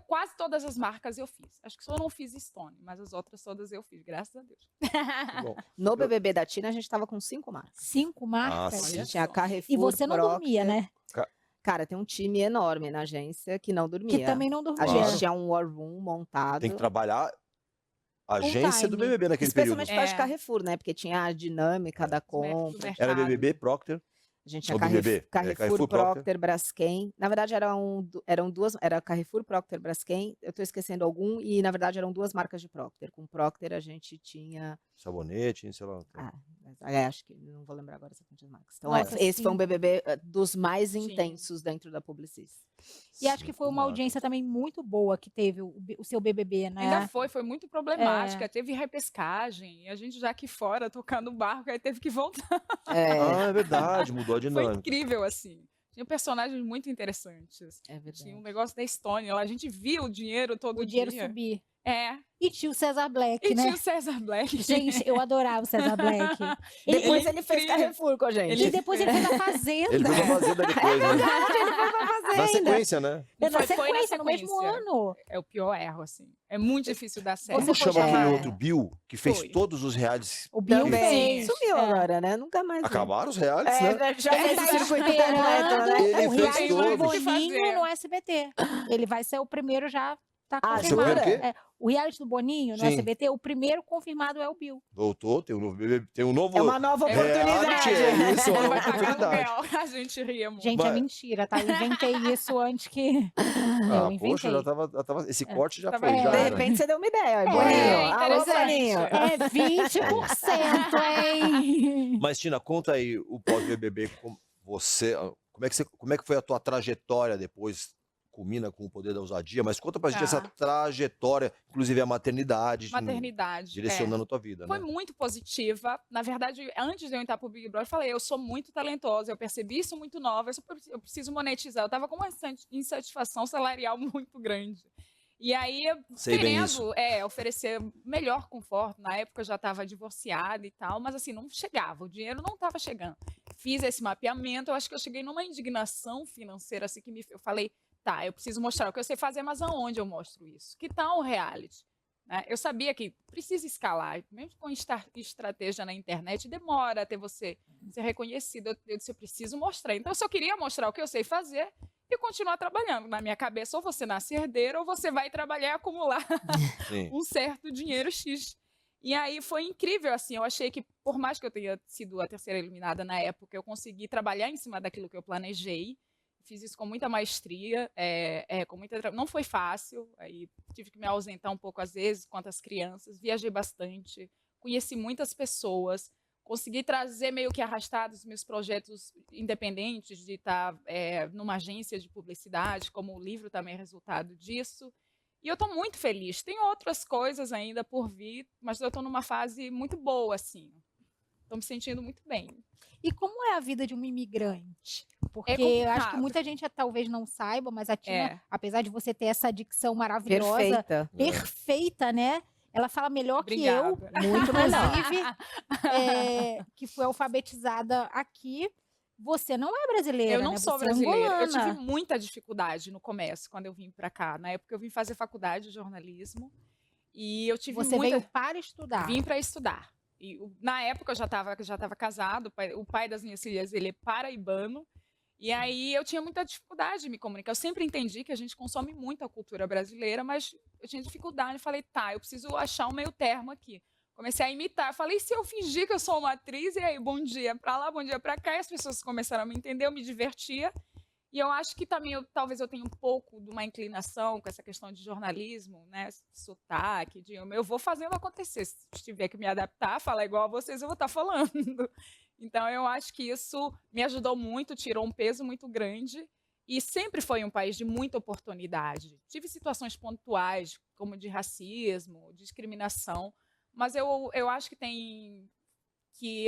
S5: quase todas as marcas eu fiz. Acho que só não fiz Stone, mas as outras todas eu fiz, graças a Deus.
S2: Bom,
S4: No BBB da Tina, a gente tava com 5 marcas.
S3: 5 marcas.
S4: A gente tinha Carrefour,
S3: E você não
S4: Procter.
S3: dormia, né?
S4: Cara, tem um time enorme na agência que não dormia.
S3: Que também não dormia.
S4: A gente tinha um war room montado.
S2: tem que trabalhar a agência do
S3: time.
S2: BBB naquele período.
S4: Especialmente para de Carrefour, né? Porque tinha a dinâmica da compra.
S2: Era BBB, Procter.
S4: A gente tinha
S2: Ou BBB,
S4: Carrefour,
S2: Carrefour,
S4: Procter, Braskem. Na verdade, eram duas. Era Carrefour, Procter, Braskem. Eu tô esquecendo algum. E, na verdade, eram 2 marcas de Procter. Com Procter, a gente tinha...
S2: Sabonete, sei lá.
S4: acho que não vou lembrar agora essa quantidade de marcas. Então,
S3: Nossa,
S4: esse foi um
S3: sim.
S4: BBB dos mais
S5: Sim.
S4: intensos dentro da Publicis.
S3: E acho que foi uma audiência também muito boa que teve o seu BBB, né?
S5: Ainda foi muito problemática. Teve repescagem, e a gente já aqui fora tocando o barco, aí teve que voltar.
S2: É verdade, mudou a
S5: Foi
S2: dinâmica.
S5: incrível, assim. Tinha personagens muito interessantes.
S4: É verdade.
S5: Tinha um negócio da Estônia lá, a gente via o dinheiro todo
S3: O dinheiro
S5: dia.
S3: subir.
S5: É.
S3: E tinha o César Black,
S5: E
S3: né?
S5: tinha o César Black.
S3: Gente, eu adorava o César Black.
S4: Depois
S5: é
S4: ele fez
S5: incrível.
S4: Carrefour com a gente.
S3: E depois ele fez a Fazenda.
S2: Ele foi pra Fazenda depois, né?
S4: Ele foi pra
S2: Na
S4: Fazenda.
S2: sequência, né?
S3: Na
S5: Foi na
S3: sequência, no mesmo
S5: sequência.
S3: ano.
S5: É o pior erro, assim. É muito difícil dar certo.
S2: Como
S3: Você
S2: chama
S3: pode-
S2: aquele
S3: É.
S2: outro Bill que fez
S5: Foi.
S2: todos os realities?
S3: O Bill
S4: Também.
S3: fez.
S4: Sumiu
S3: É.
S4: agora, né? Nunca mais. vi.
S2: Acabaram os realities, né?
S4: Já
S3: Ele
S4: fez
S3: tá
S4: o circuito
S3: esperando
S4: completo, né?
S2: Ele
S3: o
S2: fez
S3: reality do
S2: todos.
S3: Boninho
S5: Fazer.
S3: no SBT. Ele vai ser o primeiro, já tá
S4: Ah,
S3: confirmado.
S2: você viu o quê?
S3: É, o reality do Boninho no
S2: Sim.
S3: SBT, o primeiro confirmado é o Bill.
S2: Voltou, tem um novo BBB, tem um novo
S4: É uma nova
S2: reality, é
S4: oportunidade.
S2: isso, é uma
S5: Vai
S2: nova
S5: pagar
S2: oportunidade.
S5: aluguel. A gente ria muito.
S3: Gente, é
S2: Vai.
S3: mentira, tá? Eu inventei isso antes que...
S2: Ah,
S3: eu inventei.
S2: poxa, já tava, esse corte já
S5: Tava
S2: foi,
S5: aí.
S2: já
S4: De
S2: era.
S4: repente você deu uma ideia.
S3: É,
S4: Boninho. Alô,
S5: interessante.
S4: Boninho.
S3: É 20%, hein?
S2: Mas, Tina, conta aí o pós-BBB, como é que foi a tua trajetória depois, culmina com o Poder da Ousadia, mas conta pra gente
S5: Tá.
S2: essa trajetória, inclusive a maternidade,
S5: Maternidade.
S2: direcionando a tua vida,
S5: Foi
S2: né?
S5: muito positiva. Na verdade, antes de eu entrar pro Big Brother, eu falei, eu sou muito talentosa, eu percebi isso muito nova, eu preciso monetizar. Eu tava com uma insatisfação salarial muito grande. E aí,
S2: Sei bem isso.
S5: querendo oferecer melhor conforto. Na época eu já estava divorciada e tal, mas assim, não chegava, o dinheiro não estava chegando. Fiz esse mapeamento, eu acho que eu cheguei numa indignação financeira, assim, eu falei, tá, eu preciso mostrar o que eu sei fazer, mas aonde eu mostro isso? Que tal um reality? Né? Eu sabia que precisa escalar, mesmo com estratégia na internet, demora até você ser reconhecido. Eu disse, eu preciso mostrar. Então, eu só queria mostrar o que eu sei fazer e continuar trabalhando. Na minha cabeça, ou você nasce herdeiro, ou você vai trabalhar e acumular
S2: Sim.
S5: um certo dinheiro X. E aí foi incrível, assim, eu achei que, por mais que eu tenha sido a terceira eliminada na época, eu consegui trabalhar em cima daquilo que eu planejei. Fiz isso com muita maestria, não foi fácil, aí tive que me ausentar um pouco às vezes, quanto às crianças, viajei bastante, conheci muitas pessoas, consegui trazer meio que arrastados os meus projetos independentes de estar numa agência de publicidade, como o livro também é resultado disso. E eu estou muito feliz. Tem outras coisas ainda por vir, mas eu estou numa fase muito boa, assim. Estou me sentindo muito bem.
S3: E como é a vida de uma imigrante? Porque
S5: É
S3: eu acho que
S5: complicado.
S3: muita gente talvez não saiba, mas a Tina,
S5: É.
S3: apesar de você ter essa dicção maravilhosa,
S4: Perfeita.
S3: perfeita, né? Ela fala melhor que eu,
S5: Obrigada.
S3: muito inclusive, que foi alfabetizada aqui. Você não é brasileira,
S5: Eu não
S3: né?
S5: sou
S3: Você é
S5: brasileira. Eu tive
S3: angolana.
S5: muita dificuldade no começo, quando eu vim para cá. Na época eu vim fazer faculdade de jornalismo e eu tive
S3: Você
S5: muita...
S3: veio para estudar.
S5: Vim para estudar. E na época eu já estava casado, o pai das minhas filhas, ele é paraibano. E aí eu tinha muita dificuldade de me comunicar. Eu sempre entendi que a gente consome muito a cultura brasileira, mas eu tinha dificuldade. Falei, tá, eu preciso achar um meio termo aqui. Comecei a imitar. Falei, se eu fingir que eu sou uma atriz, e aí, bom dia pra lá, bom dia pra cá, e as pessoas começaram a me entender, eu me divertia. E eu acho que também, talvez eu tenha um pouco de uma inclinação com essa questão de jornalismo, né? Sotaque, eu vou fazendo acontecer. Se tiver que me adaptar, falar igual a vocês, eu vou estar falando. Então, eu acho que isso me ajudou muito, tirou um peso muito grande. E sempre foi um país de muita oportunidade. Tive situações pontuais, como de racismo, discriminação, mas eu acho que tem que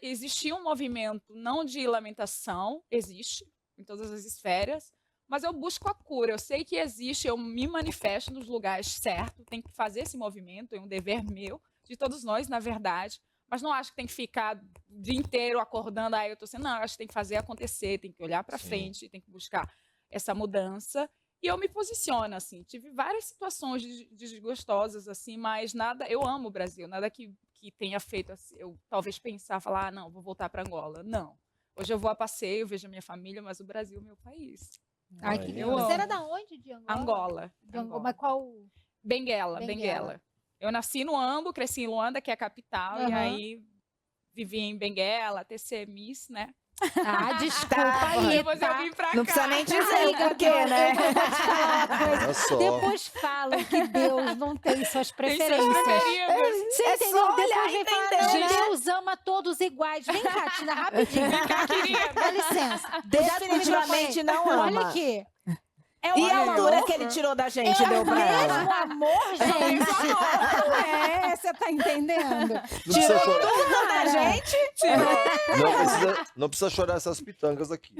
S5: existir um movimento não de lamentação, existe em todas as esferas, mas eu busco a cura. Eu sei que existe, eu me manifesto nos lugares certos, tem que fazer esse movimento, é um dever meu, de todos nós, na verdade, mas não acho que tem que ficar o dia inteiro acordando, eu tô sendo, não, eu acho que tem que fazer acontecer, tem que olhar para frente, tem que buscar essa mudança. E eu me posiciono, assim, tive várias situações desgostosas, assim, mas nada, eu amo o Brasil, nada que tenha feito assim, eu talvez pensar, falar, não, vou voltar para Angola. Não. Hoje eu vou a passeio, vejo a minha família, mas o Brasil é meu país.
S3: Ai, que
S5: Eu
S3: lindo. Você
S5: amo.
S3: era da onde, de Angola?
S5: Angola.
S3: De Angola. Mas qual?
S5: Benguela. Eu nasci no Ambo, cresci em Luanda, que é a capital, e aí vivi em Benguela, até ser Miss, né?
S3: Desculpa aí,
S5: depois eu vim pra cá.
S4: Não precisa nem dizer o porquê, né?
S3: Eu vou te falar uma coisa.
S2: Olha só.
S3: Depois falam que Deus não tem suas
S5: Tem
S3: preferências.
S5: seus preferidos.
S3: Você
S4: É
S3: entendeu?
S4: só olhar
S3: Depois
S4: e
S3: vem falar,
S4: entender,
S3: não,
S4: né?
S3: Deus ama todos iguais. Vem cá, Tina, rapidinho.
S5: Vem cá, querida.
S3: Dá licença.
S4: Definitivamente não ama.
S3: Olha aqui.
S4: E a altura que ele tirou da gente deu pra ela?
S3: Mesmo amor, gente. Você tá entendendo?
S2: Não precisa chorar.
S4: Tudo da gente?
S2: Não precisa chorar essas pitangas aqui.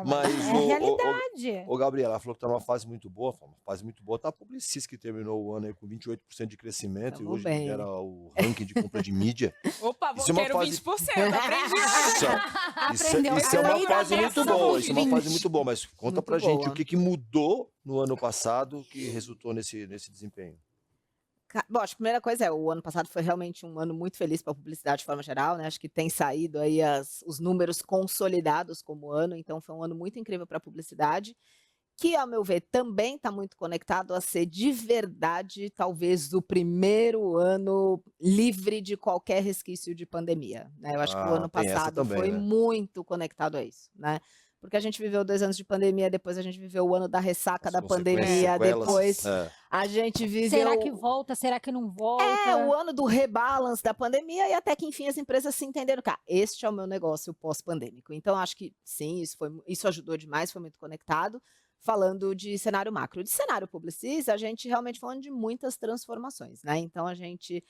S3: Mas
S2: Mas
S3: é realidade.
S2: Ô, Gabriela, ela falou que tá numa fase muito boa. Uma fase muito boa. Tá a Publicis, que terminou o ano aí com 28% de crescimento.
S4: Tamo
S2: e hoje
S4: bem.
S2: lidera o ranking de compra de mídia.
S5: Opa,
S2: Isso é uma
S5: quero
S2: fase-
S5: 20%, aprendi hoje.
S3: Aprendeu.
S2: Isso é uma
S3: Aprendeu
S2: fase muito
S3: dessa
S2: boa.
S3: dos
S2: Isso é uma
S3: 20.
S2: fase muito boa. Mas conta
S4: Muito
S2: pra gente
S4: boa.
S2: o que mudou no ano passado que resultou nesse desempenho.
S4: Bom, acho que a primeira coisa o ano passado foi realmente um ano muito feliz para a publicidade de forma geral, né? Acho que tem saído aí os números consolidados como ano, então foi um ano muito incrível para a publicidade, que, ao meu ver, também está muito conectado a ser de verdade, talvez, o primeiro ano livre de qualquer resquício de pandemia, né? Eu acho que o ano
S2: tem essa
S4: passado
S2: também,
S4: foi
S2: né?
S4: muito conectado a isso, né? Porque a gente viveu 2 anos de pandemia, depois a gente viveu o ano da ressaca
S2: As
S4: da
S2: consequências,
S4: pandemia,
S2: sequelas.
S4: depois
S2: É.
S4: a gente viveu...
S3: Será que volta? Será que não volta?
S4: o ano do rebalance da pandemia e até que, enfim, as empresas se entenderam. Cara, este é o meu negócio pós-pandêmico. Então, acho que, sim, isso ajudou demais, foi muito conectado. Falando de cenário macro. De cenário Publicis, a gente realmente falando de muitas transformações, né? Então, a gente,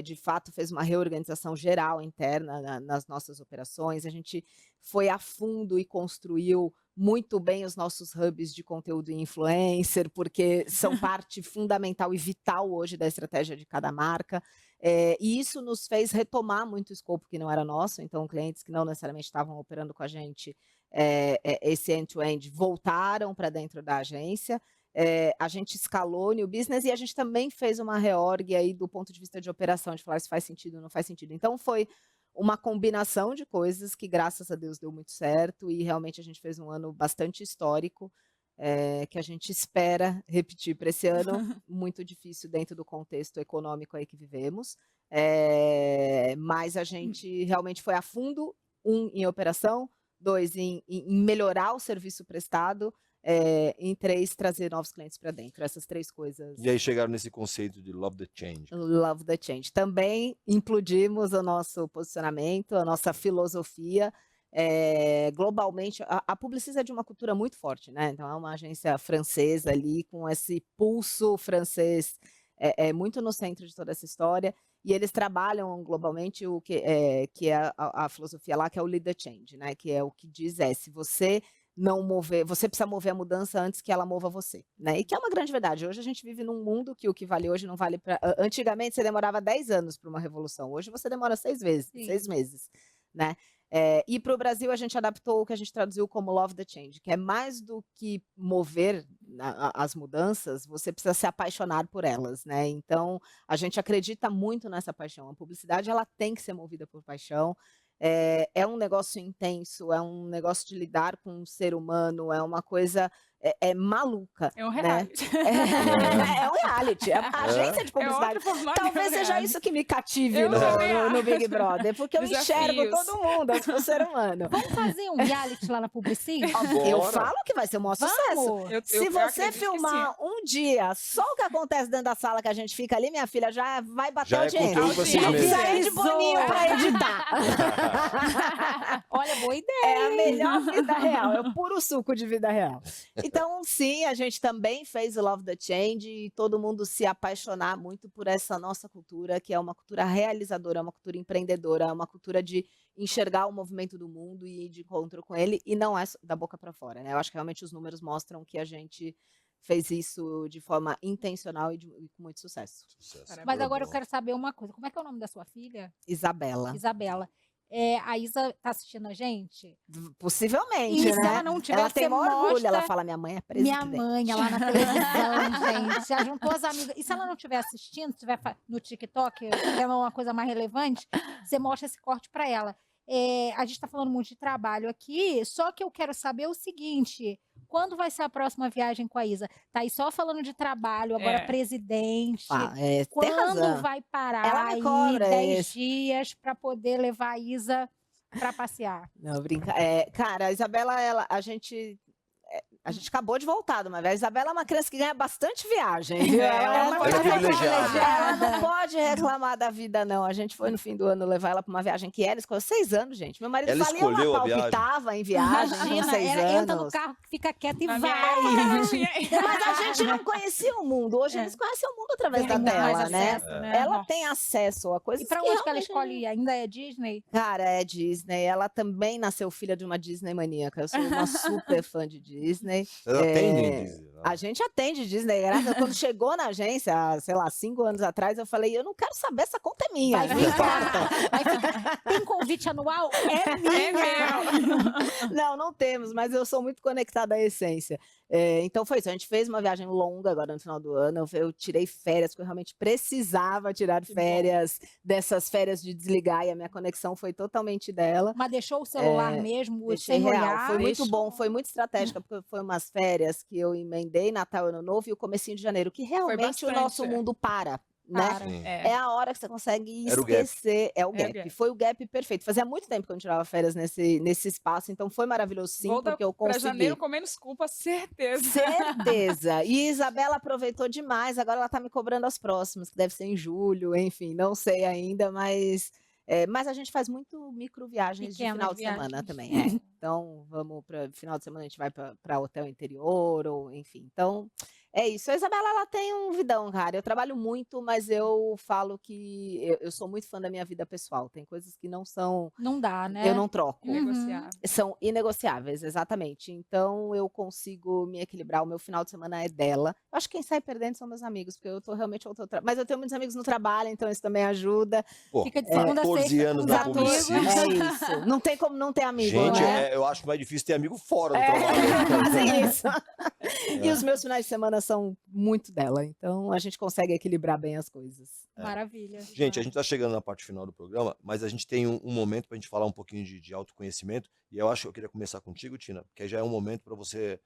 S4: de fato, fez uma reorganização geral interna nas nossas operações. A gente foi a fundo e construiu muito bem os nossos hubs de conteúdo e influencer, porque são parte fundamental e vital hoje da estratégia de cada marca. E isso nos fez retomar muito o escopo que não era nosso, então clientes que não necessariamente estavam operando com a gente, esse end-to-end, voltaram para dentro da agência. A gente escalou New Business e a gente também fez uma reorg aí do ponto de vista de operação, de falar se faz sentido ou não faz sentido. Então foi uma combinação de coisas que, graças a Deus, deu muito certo e realmente a gente fez um ano bastante histórico, que a gente espera repetir para esse ano, muito difícil dentro do contexto econômico aí que vivemos, mas a gente realmente foi a fundo, em operação, 2, em melhorar o serviço prestado, em 3, trazer novos clientes para dentro. Essas 3 coisas.
S2: E aí chegaram nesse conceito de Love the Change.
S4: Love the Change. Também implodimos o nosso posicionamento, a nossa filosofia. Globalmente, a Publicis é de uma cultura muito forte, né? Então é uma agência francesa ali, com esse pulso francês muito no centro de toda essa história. E eles trabalham globalmente o que é a filosofia lá, que é o Lead the Change, né? Que é o que diz se você não mover, você precisa mover a mudança antes que ela mova você, né? E que é uma grande verdade. Hoje a gente vive num mundo que o que vale hoje não vale para... Antigamente você demorava 10 anos para uma revolução, hoje você demora 6 meses, né? E para o Brasil a gente adaptou o que a gente traduziu como Love the Change, que é mais do que mover as mudanças, você precisa se apaixonar por elas, né? Então a gente acredita muito nessa paixão. A publicidade ela tem que ser movida por paixão. É um negócio intenso, é um negócio de lidar com um ser humano, é uma coisa é maluca.
S5: É um
S4: né?
S5: reality.
S4: É um reality. A agência de publicidade.
S5: outro formato
S4: Talvez
S5: de
S4: seja
S5: reality.
S4: isso que me cative
S5: Eu também
S4: no
S5: acho.
S4: Big Brother, porque eu enxergo
S5: Desafios.
S4: todo mundo, o ser humano.
S3: Vamos fazer um reality lá na Publicis?
S4: Eu
S2: Bora.
S4: falo que vai ser um maior sucesso.
S3: Vamos!
S4: Se você
S5: acredito que
S4: filmar um dia só o que acontece dentro da sala que a gente fica ali, minha filha, já vai bater
S2: Já é
S4: audiência.
S2: conteúdo pra
S5: seis
S4: Não
S5: meses.
S4: precisa nem de boninho pra editar.
S3: Olha, boa ideia.
S4: É a melhor vida real, é o puro suco de vida real. Então, sim, a gente também fez o Love the Change e todo mundo se apaixonar muito por essa nossa cultura, que é uma cultura realizadora, uma cultura empreendedora, uma cultura de enxergar o movimento do mundo e ir de encontro com ele, e não é da boca para fora, né? Eu acho que realmente os números mostram que a gente fez isso de forma intencional e com muito sucesso.
S2: Sucesso.
S3: Mas agora eu quero saber uma coisa. Como é que é o nome da sua filha?
S4: Isabela.
S3: Isabela. A Isa tá assistindo a gente?
S4: Possivelmente,
S3: E se
S4: né?
S3: ela não tiver,
S4: Ela tem
S3: você
S4: maior orgulho,
S3: mostra
S4: ela fala, minha mãe é
S3: minha
S4: presidente.
S3: mãe lá na televisão, gente. Já juntou as amigas. E se ela não estiver assistindo, estiver no TikTok, que é uma coisa mais relevante, você mostra esse corte para ela. A gente está falando muito de trabalho aqui, só que eu quero saber o seguinte: quando vai ser a próxima viagem com a Isa? Tá aí só falando de trabalho, agora presidente.
S4: Tem
S3: Quando
S4: razão.
S3: vai parar
S4: Ela me
S3: aí
S4: cobra
S3: 10
S4: isso.
S3: dias para poder levar a Isa para passear?
S4: Não, brinca. Cara, a Isabela, a gente acabou de voltar de uma vez. A Isabela é uma criança que ganha bastante viagem. Viu? Ela não
S2: Ela é
S4: pode
S2: privilegiada.
S4: reclamar, ela não pode reclamar da vida, não. A gente foi no fim do ano levar ela para uma viagem que ela escolheu 6 anos, gente. Meu marido
S2: Ela
S4: fala, eu
S2: escolheu a viagem?
S4: palpitava em viagem com
S3: Imagina,
S4: 6
S3: ela entra no
S4: anos.
S3: carro, fica quieta e
S5: Na minha
S3: vai.
S5: época não tinha.
S4: Mas a gente não conhecia o mundo. Hoje eles conhecem o mundo através da
S3: Tem muito
S4: tela,
S3: mais
S4: né?
S3: acesso, né?
S4: Ela
S3: Nossa.
S4: tem acesso a coisas
S3: E pra
S4: que
S3: onde que ela
S4: realmente-
S3: escolhe ir? Ainda é Disney?
S4: Cara, é Disney. Ela também nasceu filha de uma Disney maníaca. Eu sou uma super fã de Disney.
S2: Ela
S4: É,
S2: atende, Disney, né?
S4: A gente atende Disney. Quando chegou na agência, sei lá, 5 anos atrás, eu falei, eu não quero saber, essa conta é minha.
S3: Vai
S4: não importa.
S3: ficar. Vai ficar. Tem convite anual? É
S5: É
S3: minha.
S5: mesmo.
S4: Não temos, mas eu sou muito conectada à essência. Então foi isso, a gente fez uma viagem longa agora no final do ano, eu tirei férias, porque eu realmente precisava tirar
S5: Que bom.
S4: férias, dessas férias de desligar, e a minha conexão foi totalmente dela.
S3: Mas deixou o celular mesmo,
S4: Deixei
S3: sem
S4: real,
S3: olhar?
S4: foi muito
S5: Deixou.
S4: bom, foi muito estratégica, porque foi umas férias que eu emendei Natal e Ano Novo e o comecinho de janeiro, que realmente o
S5: bastante,
S4: nosso mundo para. Né?
S3: Para.
S2: Sim.
S4: É a hora que você consegue
S2: Era o gap.
S4: esquecer. É o
S5: Era o
S4: gap.
S5: gap.
S4: Foi o gap perfeito. Fazia muito tempo que eu não tirava férias nesse espaço, então foi maravilhoso sim,
S5: Volta
S4: porque eu
S5: pra
S4: consegui.
S5: janeiro com menos culpa, certeza.
S4: Certeza. E Isabela aproveitou demais. Agora ela tá me cobrando as próximas, que deve ser em julho, enfim, não sei ainda, mas a gente faz muito micro viagens de
S3: Pequenas
S4: final de
S3: viagens.
S4: semana também. Então, vamos para final de semana, a gente vai para hotel interior, ou enfim. Então, é isso. A Isabela, ela tem um vidão, cara. Eu trabalho muito, mas eu falo que eu sou muito fã da minha vida pessoal. Tem coisas que não são.
S3: Não dá, né?
S4: Eu não troco.
S5: Negociar.
S4: São inegociáveis, exatamente. Então eu consigo me equilibrar. O meu final de semana é dela. Eu acho que quem sai perdendo são meus amigos, porque eu tô realmente. Mas eu tenho muitos amigos no trabalho, então isso também ajuda.
S2: Pô,
S3: Fica de segunda a
S2: 14
S3: sexta
S2: anos
S3: com os
S2: na
S3: amigos.
S2: Publicis.
S4: É isso. Não tem como não ter amigo,
S2: Gente,
S4: né?
S2: eu acho mais difícil ter amigo fora do
S4: Quase
S2: trabalho.
S4: isso. E os meus finais de semana são muito dela. Então a gente consegue equilibrar bem as coisas.
S3: Maravilha.
S2: Gente, a gente tá chegando na parte final do programa, mas a gente tem um momento pra gente falar um pouquinho de autoconhecimento. E eu acho que eu queria começar contigo, Tina, porque já é um momento para você.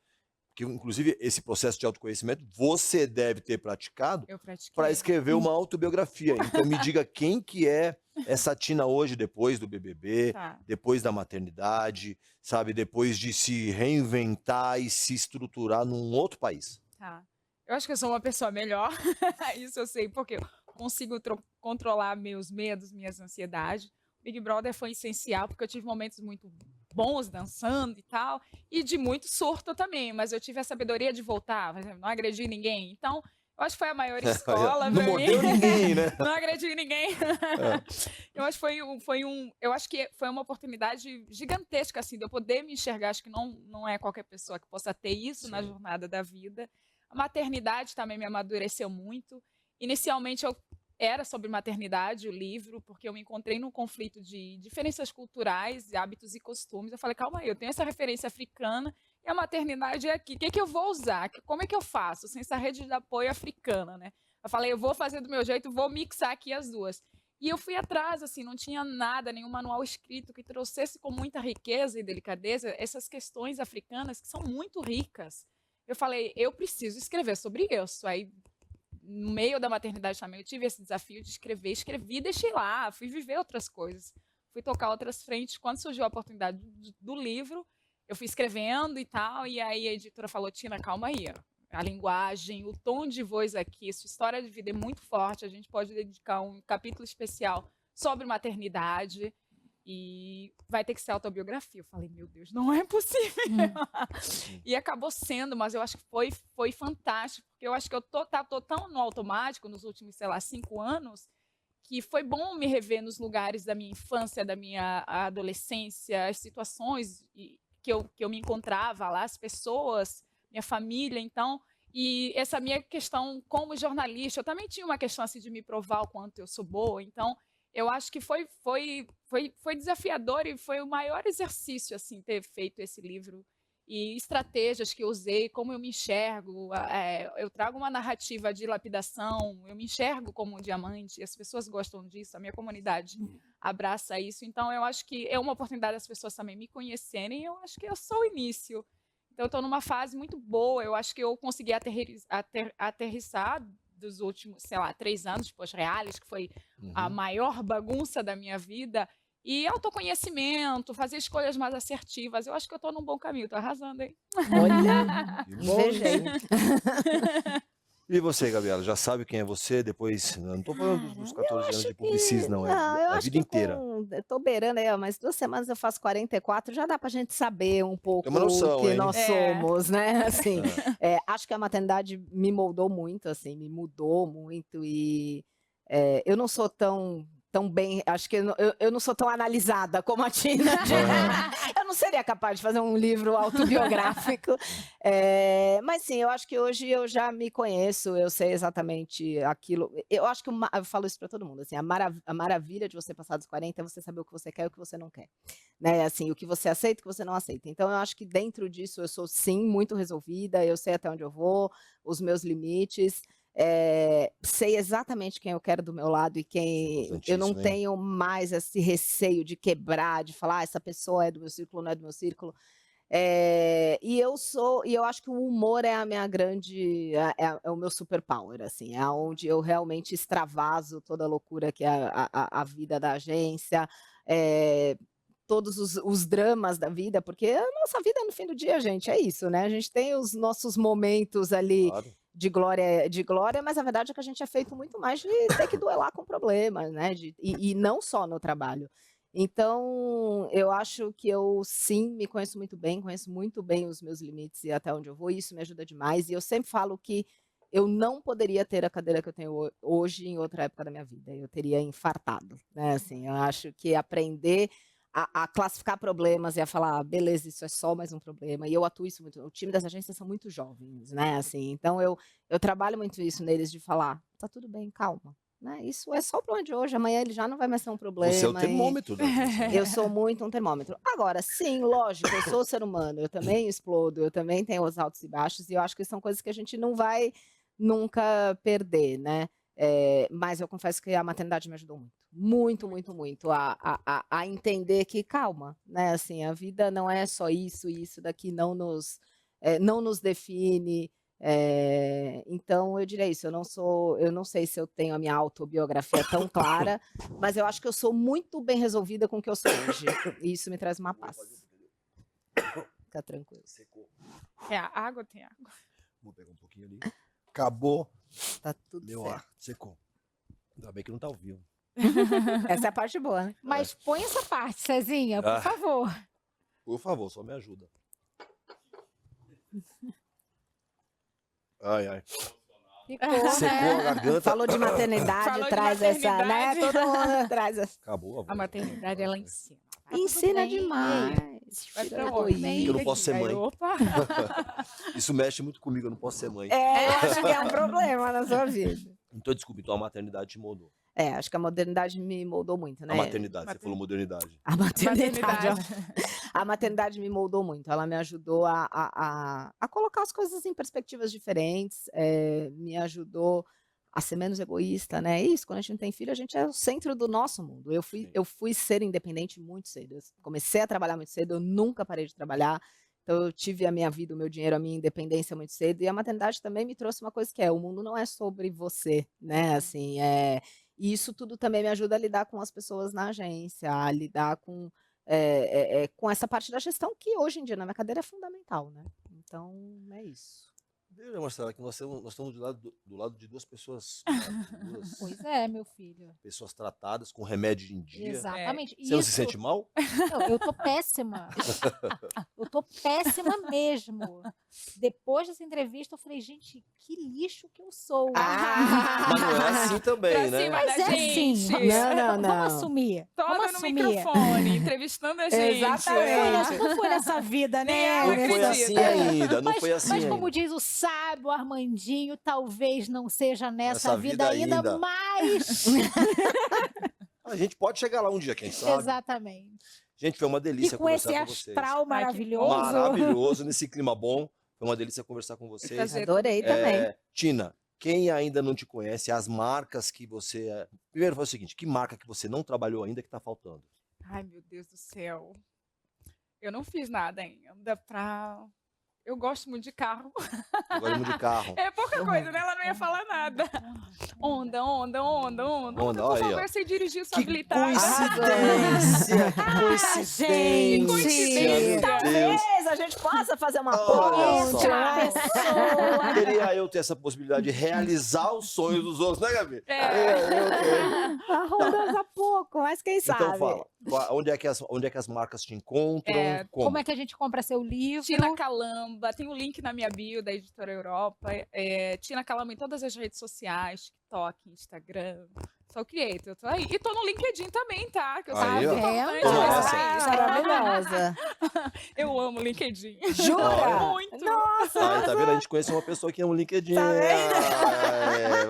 S2: Que, inclusive, esse processo de autoconhecimento você deve ter praticado
S5: Eu pratiquei.
S2: para escrever uma autobiografia. Então, me diga quem que é essa Tina hoje, depois do BBB,
S5: Tá.
S2: depois da maternidade, sabe? Depois de se reinventar e se estruturar num outro país.
S5: Tá. Eu acho que eu sou uma pessoa melhor. Isso eu sei, porque eu consigo controlar meus medos, minhas ansiedades. Big Brother foi essencial, porque eu tive momentos muito bons dançando e tal, e de muito surto também, mas eu tive a sabedoria de voltar, por exemplo, não agredi ninguém. Então, eu acho que foi a maior escola
S2: Não
S5: pra
S2: mordeu
S5: mim.
S2: ninguém, né?
S5: Não agredi ninguém. Eu acho que foi uma oportunidade gigantesca, assim, de eu poder me enxergar. Acho que não é qualquer pessoa que possa ter isso na jornada da vida. A maternidade também me amadureceu muito. Inicialmente, era sobre maternidade, o livro, porque eu me encontrei num conflito de diferenças culturais, hábitos e costumes. Eu falei, calma aí, eu tenho essa referência africana e a maternidade é aqui. O que, que eu vou usar? Como é que eu faço? Sem essa rede de apoio africana, né? Eu falei, eu vou fazer do meu jeito, vou mixar aqui as duas. E eu fui atrás, assim, não tinha nada, nenhum manual escrito que trouxesse com muita riqueza e delicadeza essas questões africanas que são muito ricas. eu falei, eu preciso escrever sobre isso. Aí, no meio da maternidade também, eu tive esse desafio de escrever. Escrevi, deixei lá, fui viver outras coisas. Fui tocar outras frentes. Quando surgiu a oportunidade do livro, eu fui escrevendo e tal, e aí a editora falou, Tina, calma aí. A linguagem, o tom de voz aqui, sua história de vida é muito forte, a gente pode dedicar um capítulo especial sobre maternidade e vai ter que ser autobiografia. Eu falei, meu Deus, não é possível. E acabou sendo, mas eu acho que foi fantástico, porque eu acho que eu tô tão no automático nos últimos, sei lá, 5 anos, que foi bom me rever nos lugares da minha infância, da minha adolescência, as situações que eu me encontrava lá, as pessoas, minha família, então, e essa minha questão como jornalista, eu também tinha uma questão assim de me provar o quanto eu sou boa, então eu acho que foi desafiador e foi o maior exercício assim ter feito esse livro e estratégias que eu usei, como eu me enxergo, eu trago uma narrativa de lapidação, eu me enxergo como um diamante, e as pessoas gostam disso, a minha comunidade abraça isso, então eu acho que é uma oportunidade das pessoas também me conhecerem, e eu acho que é só o início. Então eu estou numa fase muito boa, eu acho que eu consegui aterrissar dos últimos, sei lá, 3 anos de pós-reales, que foi a maior bagunça da minha vida, e autoconhecimento, fazer escolhas mais assertivas. Eu acho que eu estou num bom caminho, estou arrasando, hein?
S4: Olha, invejei.
S2: E você, Gabriela, já sabe quem é você depois? Não estou falando dos 14 anos de Publicis, não,
S4: eu
S2: é a
S4: acho
S2: vida
S4: que
S2: inteira.
S4: eu tô beirando aí, mas 2 semanas eu faço 44, já dá pra gente saber um pouco
S2: Tem uma noção,
S4: o que
S2: hein?
S4: nós somos, né? Assim, acho que a maternidade me moldou muito, assim, me mudou muito e eu não sou tão bem, acho que eu não sou tão analisada como a Tina. Eu não seria capaz de fazer um livro autobiográfico, mas sim, eu acho que hoje eu já me conheço, eu sei exatamente aquilo. Eu acho que eu falo isso para todo mundo, assim, a maravilha de você passar dos 40 é você saber o que você quer e o que você não quer, né? Assim, o que você aceita e o que você não aceita. Então eu acho que dentro disso eu sou sim muito resolvida, eu sei até onde eu vou, os meus limites. Sei exatamente quem eu quero do meu lado e quem eu não tenho mais esse receio de quebrar, de falar essa pessoa é do meu círculo, não é do meu círculo. E eu acho que o humor é a minha grande, é o meu superpower, assim, é onde eu realmente extravaso toda a loucura que é a vida da agência, todos os dramas da vida, porque a nossa vida no fim do dia, gente, é isso, né? A gente tem os nossos momentos ali. Claro. De glória, mas a verdade é que a gente é feito muito mais de ter que duelar com problemas, né? E não só no trabalho. Então, eu acho que eu, sim, me conheço muito bem os meus limites e até onde eu vou, e isso me ajuda demais. E eu sempre falo que eu não poderia ter a cadeira que eu tenho hoje em outra época da minha vida. Eu teria infartado, né? Assim, eu acho que aprender a classificar problemas e a falar, beleza, isso é só mais um problema. E eu atuo isso muito. O time das agências são muito jovens, né? Assim, então eu trabalho muito isso neles de falar, tá tudo bem, calma. Né? Isso é só o problema de hoje, amanhã ele já não vai mais ser um problema.
S2: Você é o termômetro.
S4: Eu sou muito um termômetro. Agora, sim, lógico, eu sou ser humano, eu também explodo, eu também tenho os altos e baixos, e eu acho que são coisas que a gente não vai nunca perder, né? Mas eu confesso que a maternidade me ajudou muito a entender que, calma, né? Assim, a vida não é só isso daqui não nos define. Então eu diria isso, eu não sei se eu tenho a minha autobiografia tão clara, mas eu acho que eu sou muito bem resolvida com o que eu sou hoje, e isso me traz uma paz. Fica tranquilo.
S5: Tem água?
S2: Vou pegar um pouquinho ali. Acabou.
S4: Tá tudo
S2: Deu
S4: certo.
S2: ar, secou. Ainda bem que não tá ao vivo.
S4: Essa é a parte boa, né?
S3: Mas põe essa parte, Cezinha, por favor.
S2: Por favor, só me ajuda. Ai.
S3: Ficou,
S2: secou a garganta.
S4: Falou de maternidade, traz essa, né? Todo mundo traz essa.
S2: Acabou
S5: a maternidade, ela ensina.
S4: Ensina demais.
S2: Eu não posso ser mãe.
S5: Opa.
S2: Isso mexe muito comigo, eu não posso ser mãe.
S4: Eu acho que é um problema na sua vida.
S2: Então, desculpa, então a maternidade te moldou.
S4: Acho que a modernidade me moldou muito, né?
S2: A maternidade, você falou modernidade.
S4: A maternidade. A maternidade me moldou muito. Ela me ajudou a colocar as coisas em perspectivas diferentes, me ajudou a ser menos egoísta, né? Isso, quando a gente não tem filho, a gente é o centro do nosso mundo. Eu fui ser independente muito cedo. Eu comecei a trabalhar muito cedo, eu nunca parei de trabalhar. Então eu tive a minha vida, o meu dinheiro, a minha independência muito cedo, e a maternidade também me trouxe uma coisa que o mundo não é sobre você, né, assim, e isso tudo também me ajuda a lidar com as pessoas na agência, a lidar com essa parte da gestão que hoje em dia na minha cadeira é fundamental, né. Então é isso.
S2: Veja, Marcela, que nós estamos do lado de duas pessoas, duas
S3: Pois é, meu filho.
S2: pessoas tratadas com remédio em dia.
S3: Exatamente.
S2: Você não se
S3: Isso-
S2: sente mal?
S3: Não, eu tô péssima. Eu tô péssima mesmo. Depois dessa entrevista, eu falei, gente, que lixo que eu sou.
S2: Mas não é assim também,
S5: Pra
S2: né?
S5: cima
S3: Mas
S5: da
S3: é assim.
S5: gente.
S4: Não.
S3: Vamos assumir.
S5: Toda
S3: Vamos
S5: no
S3: assumir.
S5: microfone, entrevistando a gente.
S4: Exatamente.
S3: Não foi nessa vida,
S5: Nem
S3: né?
S5: eu
S2: Não foi
S5: acredito.
S2: assim ainda, não
S3: Mas,
S2: foi assim
S3: mas como
S2: ainda.
S3: diz o sábio Armandinho, talvez não seja nessa
S2: Nessa
S3: vida
S2: vida ainda.
S3: mas...
S2: A gente pode chegar lá um dia, quem sabe.
S3: Exatamente.
S2: Gente, foi uma
S3: E
S2: delícia
S3: com esse
S2: conversar com vocês.
S3: astral maravilhoso.
S2: Maravilhoso, nesse clima bom. Foi uma delícia conversar com vocês.
S5: prazer.
S4: Adorei também.
S2: Tina, quem ainda não te conhece, as marcas que você... Primeiro foi o seguinte, que marca que você não trabalhou ainda que tá faltando?
S5: Ai, meu Deus do céu. Eu não fiz nada ainda pra... Eu gosto muito de carro.
S2: Agora de carro.
S5: É pouca coisa, né? Ela não ia falar nada. Onda.
S2: Onda,
S5: Por
S2: olha aí,
S5: favor,
S2: ó.
S5: eu sei dirigir, sou
S2: Que
S5: habilitada.
S2: coincidência, que coincidência.
S5: Coincidência.
S2: Meu Deus.
S4: Talvez a gente possa fazer uma
S2: Olha
S4: ponte,
S2: só.
S4: né?
S3: Pessoa.
S2: Queria eu ter essa possibilidade de realizar os sonhos dos outros, né, Gabi?
S4: A rodas há pouco, mas quem sabe?
S2: Então fala, onde é que as marcas te encontram?
S3: Como é que a gente compra seu livro?
S5: Tina Calamba, tem o link na minha bio da Editora Europa. Tina Calamba em todas as redes sociais, TikTok, Instagram. Sou creator, eu tô aí. E tô no LinkedIn também, tá? Que eu sou
S2: Aí,
S5: muito
S2: ó.
S5: importante
S2: Nossa.
S5: nessa isso.
S4: Maravilhosa.
S5: Eu amo o LinkedIn.
S4: Jura?
S5: Muito.
S4: Nossa!
S2: Aí, tá vendo? A gente conhece uma pessoa que é um LinkedIn.
S4: Tá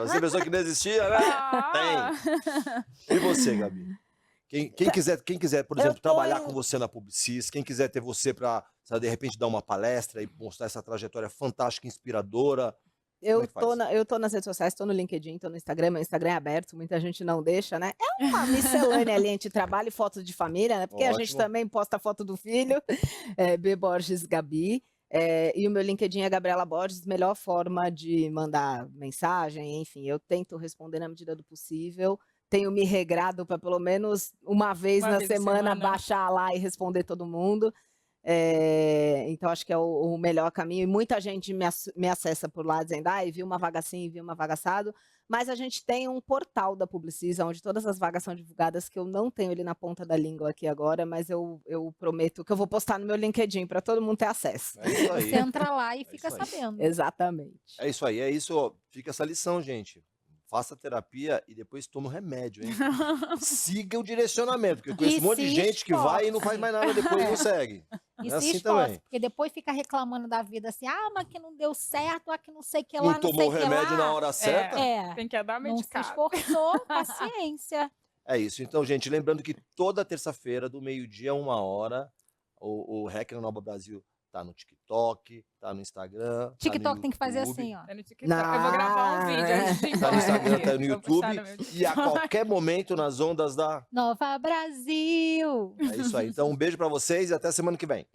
S2: Você pensou que não existia, né?
S5: Ah.
S2: E você, Gabi? Quem quiser, por exemplo,
S4: tô
S2: trabalhar
S4: em-
S2: com você na Publicis, quem quiser ter você para, de repente, dar uma palestra e mostrar essa trajetória fantástica, inspiradora.
S4: Eu
S2: Como é que faz?
S4: eu tô nas redes sociais, tô no LinkedIn, tô no Instagram, meu Instagram é aberto, muita gente não deixa, né? É uma miscelânea ali entre trabalho e fotos de família, né? Porque a gente
S2: Ótimo.
S4: também posta foto do filho, B. Borges Gabi. E o meu LinkedIn é Gabriela Borges, melhor forma de mandar mensagem, enfim, eu tento responder na medida do possível. Tenho me regrado para pelo menos uma vez
S5: Uma
S4: na
S5: vez na
S4: semana
S5: semana.
S4: baixar lá e responder todo mundo. Então, acho que é o melhor caminho. E muita gente me acessa por lá dizendo, vi uma vaga assim, vi uma vaga assado. Mas a gente tem um portal da Publicis, onde todas as vagas são divulgadas, que eu não tenho ele na ponta da língua aqui agora, mas eu prometo que eu vou postar no meu LinkedIn para todo mundo ter acesso.
S2: É isso aí.
S3: Você entra lá e fica
S2: isso aí.
S3: sabendo.
S4: Exatamente.
S2: É isso aí, é isso. Ó. Fica essa lição, gente. Faça terapia e depois toma o remédio, hein? Siga o direcionamento, porque eu conheço
S3: E
S2: um monte de
S3: se
S2: gente que vai e não faz mais nada depois e não segue.
S3: E
S2: É
S3: se
S2: assim
S3: esforça,
S2: também.
S3: porque depois fica reclamando da vida assim, mas que não deu certo, que não sei o que lá,
S2: Não
S3: não
S2: tomou
S3: sei
S2: o
S3: o que
S2: remédio
S3: lá.
S2: na hora certa?
S5: Tem que andar
S3: Não se
S5: medicado.
S3: esforçou, paciência.
S2: É isso. Então, gente, lembrando que toda terça-feira, do meio-dia a 1h, o Rec na Nova Brasil tá no TikTok, tá no Instagram.
S3: TikTok
S2: tá no
S3: tem que fazer
S2: YouTube,
S3: assim, ó.
S5: É no TikTok. Eu vou gravar um vídeo antes de ir
S2: Tá no
S5: embora
S2: Instagram,
S5: aqui.
S2: tá no
S5: Vou postar
S2: YouTube
S5: no meu
S2: e a qualquer momento nas ondas da.
S3: Nova Brasil!
S2: É isso aí. Então, um beijo pra vocês e até semana que vem.